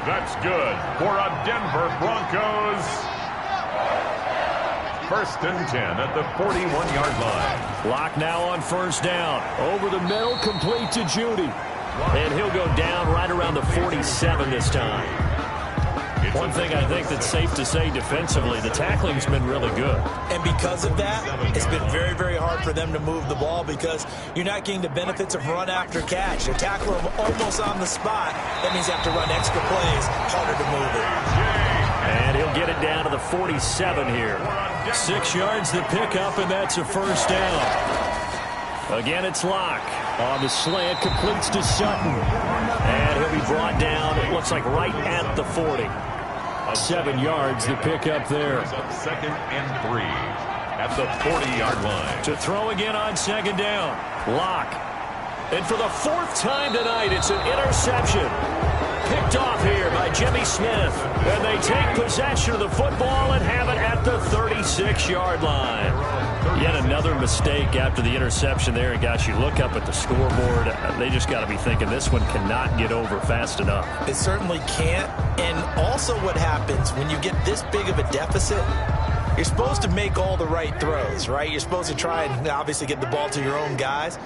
Speaker 1: That's good for a Denver Broncos. 1st and 10 at the 41-yard line.
Speaker 2: Lock now on first down. Over the middle, complete to Judy. And he'll go down right around the 47 this time. One thing I think that's safe to say defensively, the tackling's been really good.
Speaker 3: And because of that, it's been very, very hard for them to move the ball because you're not getting the benefits of run after catch. You tackle them almost on the spot. That means you have to run extra plays, harder to move it.
Speaker 2: And he'll get it down to the 47 here. 6 yards the pickup, and that's a first down. Again, it's Lock. On the slant, completes to Sutton. And he'll be brought down, it looks like right at the 40. 7 yards the pickup there.
Speaker 1: 2nd and 3 at the 40-yard line.
Speaker 2: To throw again on 2nd down. Lock. And for the 4th time tonight, it's an interception. Picked off here by Jimmy Smith. And they take possession of the football and have it at the 36-yard line. Yet another mistake after the interception there. And gosh, you look up at the scoreboard, they just got to be thinking this one cannot get over fast enough.
Speaker 3: It certainly can't. And also what happens when you get this big of a deficit, you're supposed to make all the right throws, right? You're supposed to try and obviously get the ball to your own guys.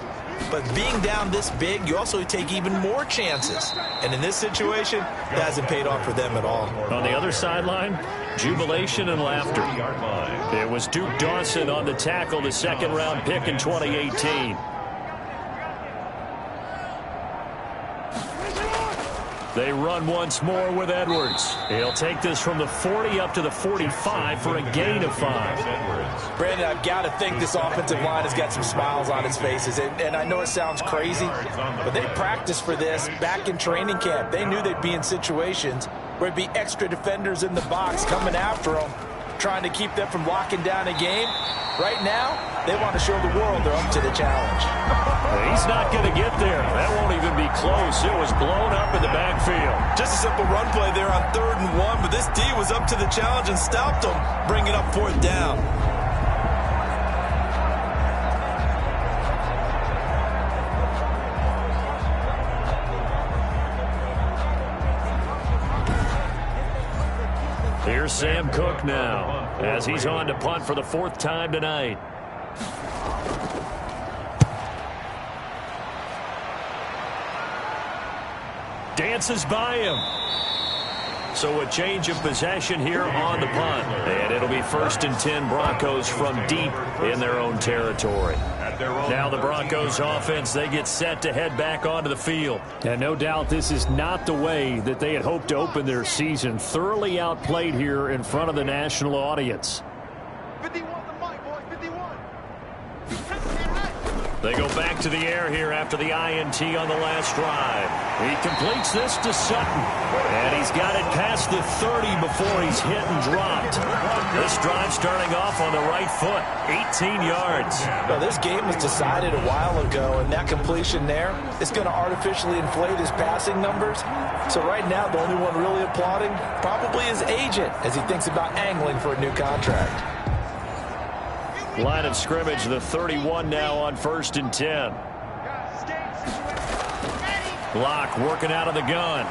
Speaker 3: But being down this big, you also take even more chances. And in this situation, that hasn't paid off for them at all.
Speaker 2: On the other sideline, jubilation and laughter. It was Duke Dawson on the tackle, the 2nd-round pick in 2018. They run once more with Edwards. He'll take this from the 40 up to the 45 for a gain of 5.
Speaker 3: Brandon, I've got to think this offensive line has got some smiles on its faces. And I know it sounds crazy, but they practiced for this back in training camp. They knew they'd be in situations where it'd be extra defenders in the box coming after them, trying to keep them from locking down a game. Right now, they want to show the world they're up to the challenge.
Speaker 2: He's not going to get there. That won't even be close. It was blown up in the backfield.
Speaker 3: Just a simple run play there on 3rd and 1, but this D was up to the challenge and stopped them, bringing up 4th down.
Speaker 2: Here's Sam Cook now, as he's on to punt for the 4th time tonight. Dances by him. So a change of possession here on the punt. And it'll be 1st and 10 Broncos from deep in their own territory. Now the Broncos offense, they get set to head back onto the field. And no doubt this is not the way that they had hoped to open their season. Thoroughly outplayed here in front of the national audience.
Speaker 6: 51 the mic, boy, 51.
Speaker 2: They go back to the air here after the INT on the last drive. He completes this to Sutton. And he's got it past the 30 before he's hit and dropped. This drive starting off on the right foot. 18 yards.
Speaker 3: Well, this game was decided a while ago, and that completion there is going to artificially inflate his passing numbers. So right now, the only one really applauding probably his agent as he thinks about angling for a new contract.
Speaker 2: Line of scrimmage, the 31 now on 1st and 10. Block working out of the gun.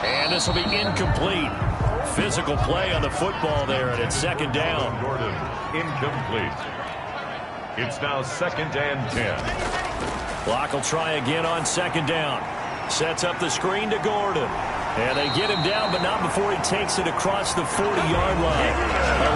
Speaker 2: And this will be incomplete. Physical play on the football there, and it's 2nd down.
Speaker 1: Gordon, incomplete. It's now 2nd and 10.
Speaker 2: Block will try again on 2nd down. Sets up the screen to Gordon. And they get him down, but not before he takes it across the 40-yard line.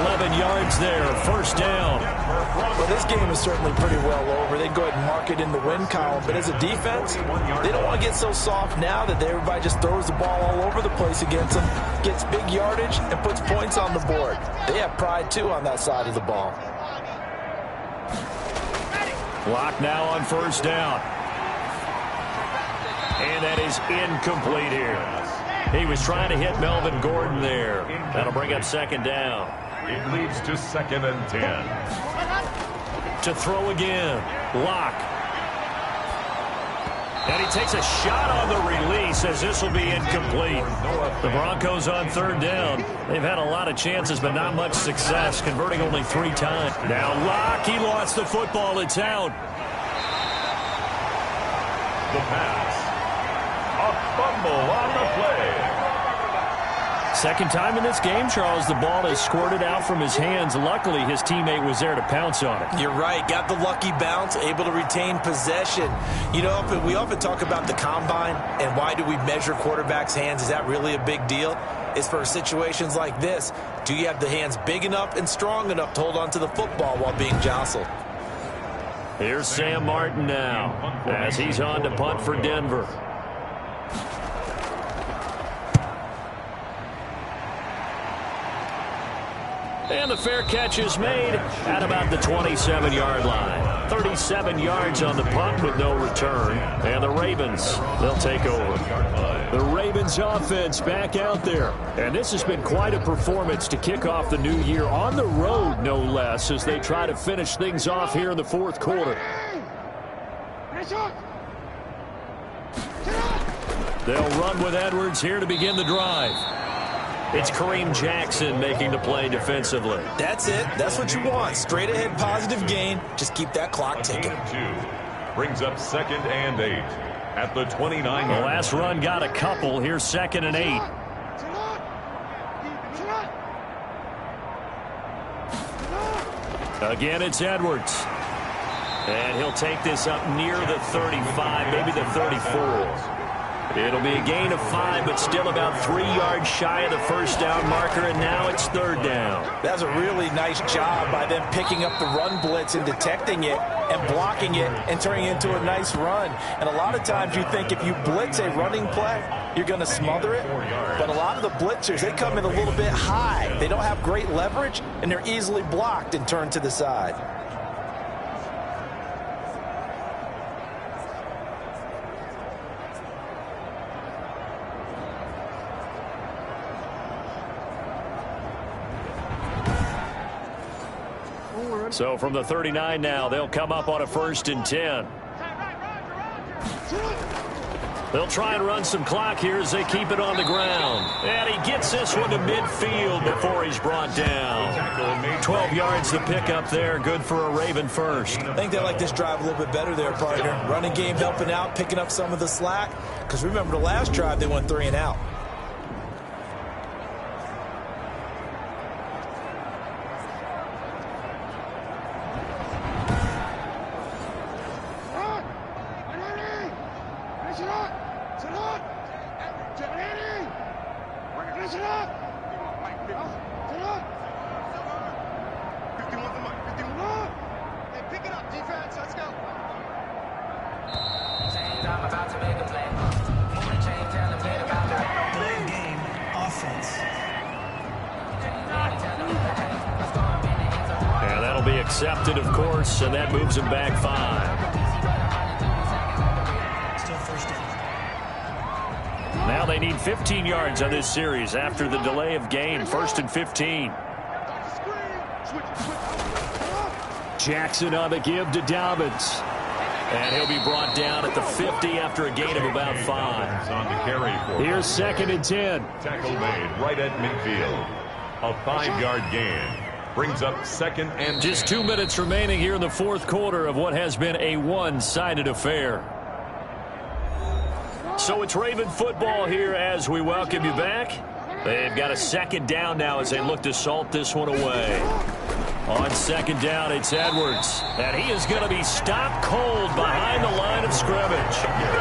Speaker 2: 11 yards there, 1st down.
Speaker 3: Well, this game is certainly pretty well over. They go ahead and mark it in the win column. But as a defense, they don't want to get so soft now that everybody just throws the ball all over the place against them, gets big yardage, and puts points on the board. They have pride, too, on that side of the ball.
Speaker 2: Block now on 1st down. And that is incomplete here. He was trying to hit Melvin Gordon there. That'll bring up 2nd down.
Speaker 1: It leads to 2nd and 10.
Speaker 2: To throw again. Locke. And he takes a shot on the release as this will be incomplete. The Broncos on 3rd down. They've had a lot of chances, but not much success, converting only 3 times. Now Locke, he lost the football. It's out.
Speaker 1: The pass. A fumble on the play.
Speaker 2: 2nd time in this game, Charles, the ball is squirted out from his hands. Luckily, his teammate was there to pounce on it.
Speaker 3: You're right. Got the lucky bounce, able to retain possession. You know, we often talk about the combine and why do we measure quarterbacks' hands. Is that really a big deal? It's for situations like this. Do you have the hands big enough and strong enough to hold on to the football while being jostled?
Speaker 2: Here's Sam Martin now as he's on to punt for Denver. And the fair catch is made at about the 27-yard line. 37 yards on the punt with no return. And the Ravens, they'll take over. The Ravens offense back out there. And this has been quite a performance to kick off the new year on the road, no less, as they try to finish things off here in the 4th quarter. They'll run with Edwards here to begin the drive. It's Kareem Jackson making the play defensively.
Speaker 3: That's it. That's what you want. Straight ahead positive gain. Just keep that clock ticking.
Speaker 1: 2 brings up 2nd and 8 at the 29.
Speaker 2: The last run got a couple. Here's 2nd and 8. Again, it's Edwards. And he'll take this up near the 35, maybe the 34. It'll be a gain of 5, but still about 3 yards shy of the first down marker, and now it's third down.
Speaker 3: That's a really nice job by them picking up the run blitz and detecting it and blocking it and turning it into a nice run. And a lot of times you think if you blitz a running play, you're going to smother it. But a lot of the blitzers, they come in a little bit high. They don't have great leverage, and they're easily blocked and turned to the side.
Speaker 2: So from the 39 now, they'll come up on a 1st and 10. They'll try and run some clock here as they keep it on the ground. And he gets this one to midfield before he's brought down. 12 yards to pick up there. Good for a Raven first.
Speaker 3: I think they like this drive a little bit better there, partner. Running game helping out, picking up some of the slack. Because remember the last drive, they went 3 and out.
Speaker 2: Accepted, of course, and that moves him back 5.
Speaker 7: Still first down.
Speaker 2: Now they need 15 yards on this series after the delay of game. 1st and 15. Jackson on the give to Dobbins. And he'll be brought down at the 50 after a gain of about 5.
Speaker 1: On to carry for
Speaker 2: Here's 2nd and 10.
Speaker 1: tackle made right at midfield. A 5-yard gain. Brings up 2nd and 10.
Speaker 2: Just 2 minutes remaining here in the 4th quarter of what has been a one-sided affair. So it's Raven football here as we welcome you back. They've got a 2nd down now as they look to salt this one away. On 2nd down, it's Edwards. And he is going to be stopped cold behind the line of scrimmage.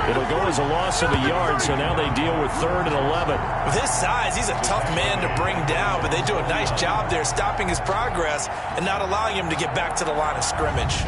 Speaker 2: It'll go as a loss of a yard, so now they deal with 3rd and 11.
Speaker 3: With his size, he's a tough man to bring down, but they do a nice job there stopping his progress and not allowing him to get back to the line of scrimmage.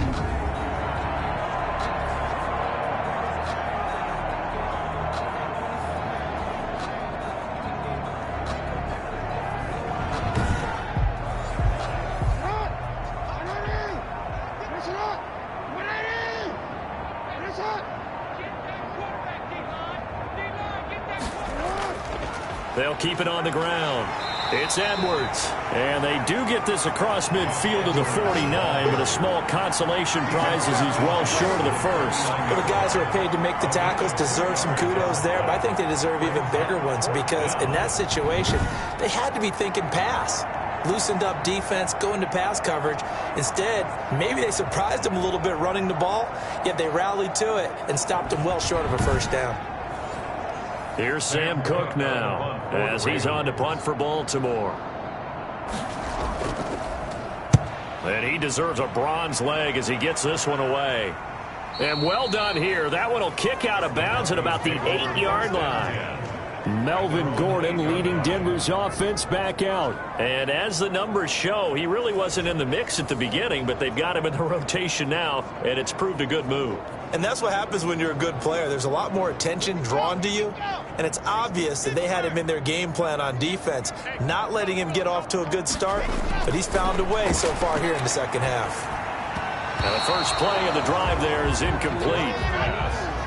Speaker 2: They'll keep it on the ground. It's Edwards. And they do get this across midfield to the 49, but a small consolation prize as he's well short of the first.
Speaker 3: Well, the guys who are paid to make the tackles deserve some kudos there, but I think they deserve even bigger ones because in that situation, they had to be thinking pass. Loosened up defense, going to pass coverage. Instead, maybe they surprised him a little bit running the ball, yet they rallied to it and stopped him well short of a first down.
Speaker 2: Here's Sam Cook now as he's on to punt for Baltimore. And he deserves a bronze leg as he gets this one away. And well done here. That one will kick out of bounds at about the 8-yard line. Melvin Gordon leading Denver's offense back out. And as the numbers show, he really wasn't in the mix at the beginning, but they've got him in the rotation now, and it's proved a good move.
Speaker 3: And that's what happens when you're a good player. There's a lot more attention drawn to you, and it's obvious that they had him in their game plan on defense, not letting him get off to a good start, but he's found a way so far here in the second half.
Speaker 2: Now the first play of the drive there is incomplete.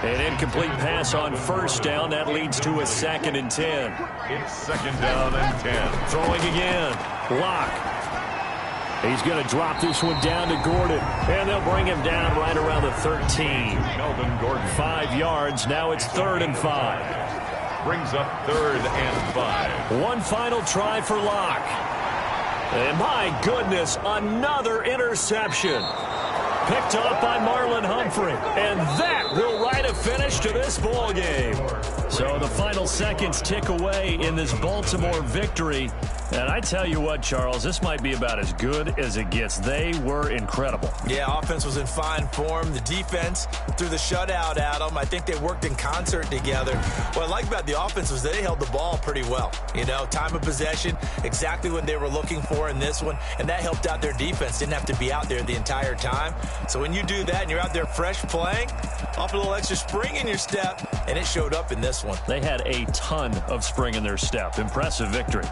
Speaker 2: An incomplete pass on first down. That leads to a 2nd and 10.
Speaker 1: It's 2nd down and 10.
Speaker 2: Throwing again. Locke. He's going to drop this one down to Gordon. And they'll bring him down right around the 13.
Speaker 1: Melvin Gordon.
Speaker 2: 5 yards. Now it's 3rd and 5.
Speaker 1: Brings up 3rd and 5.
Speaker 2: One final try for Locke. And my goodness, another interception. Picked off by Marlon Humphrey. And that will write a finish to this ball game. So the final seconds tick away in this Baltimore victory.
Speaker 4: And I tell you what, Charles, this might be about as good as it gets. They were incredible.
Speaker 3: Yeah, offense was in fine form. The defense threw the shutout at them. I think they worked in concert together. What I like about the offense was they held the ball pretty well. You know, time of possession, exactly what they were looking for in this one, and that helped out their defense. Didn't have to be out there the entire time. So when you do that and you're out there fresh playing, off a little extra spring in your step, and it showed up in this one.
Speaker 4: They had a ton of spring in their step. Impressive victory.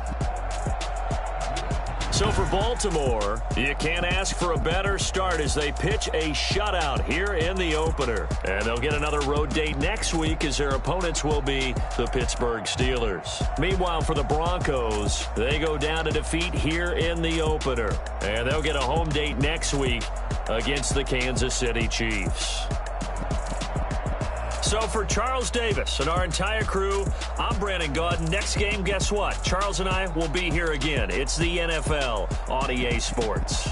Speaker 4: So for Baltimore, you can't ask for a better start as they pitch a shutout here in the opener. And they'll get another road date next week as their opponents will be the Pittsburgh Steelers. Meanwhile, for the Broncos, they go down to defeat here in the opener. And they'll get a home date next week against the Kansas City Chiefs. So for Charles Davis and our entire crew, I'm Brandon Gaudin. Next game, guess what? Charles and I will be here again. It's the NFL on EA Sports.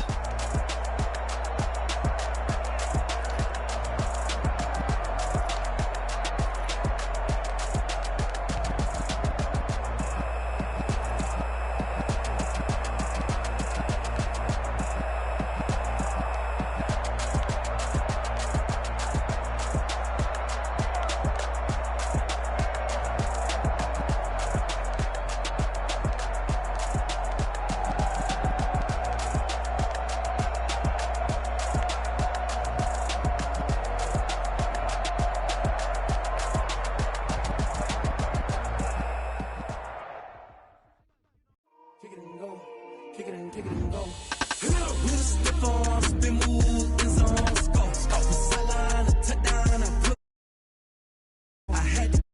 Speaker 7: Kick it and go. With a stiff arm, spin move.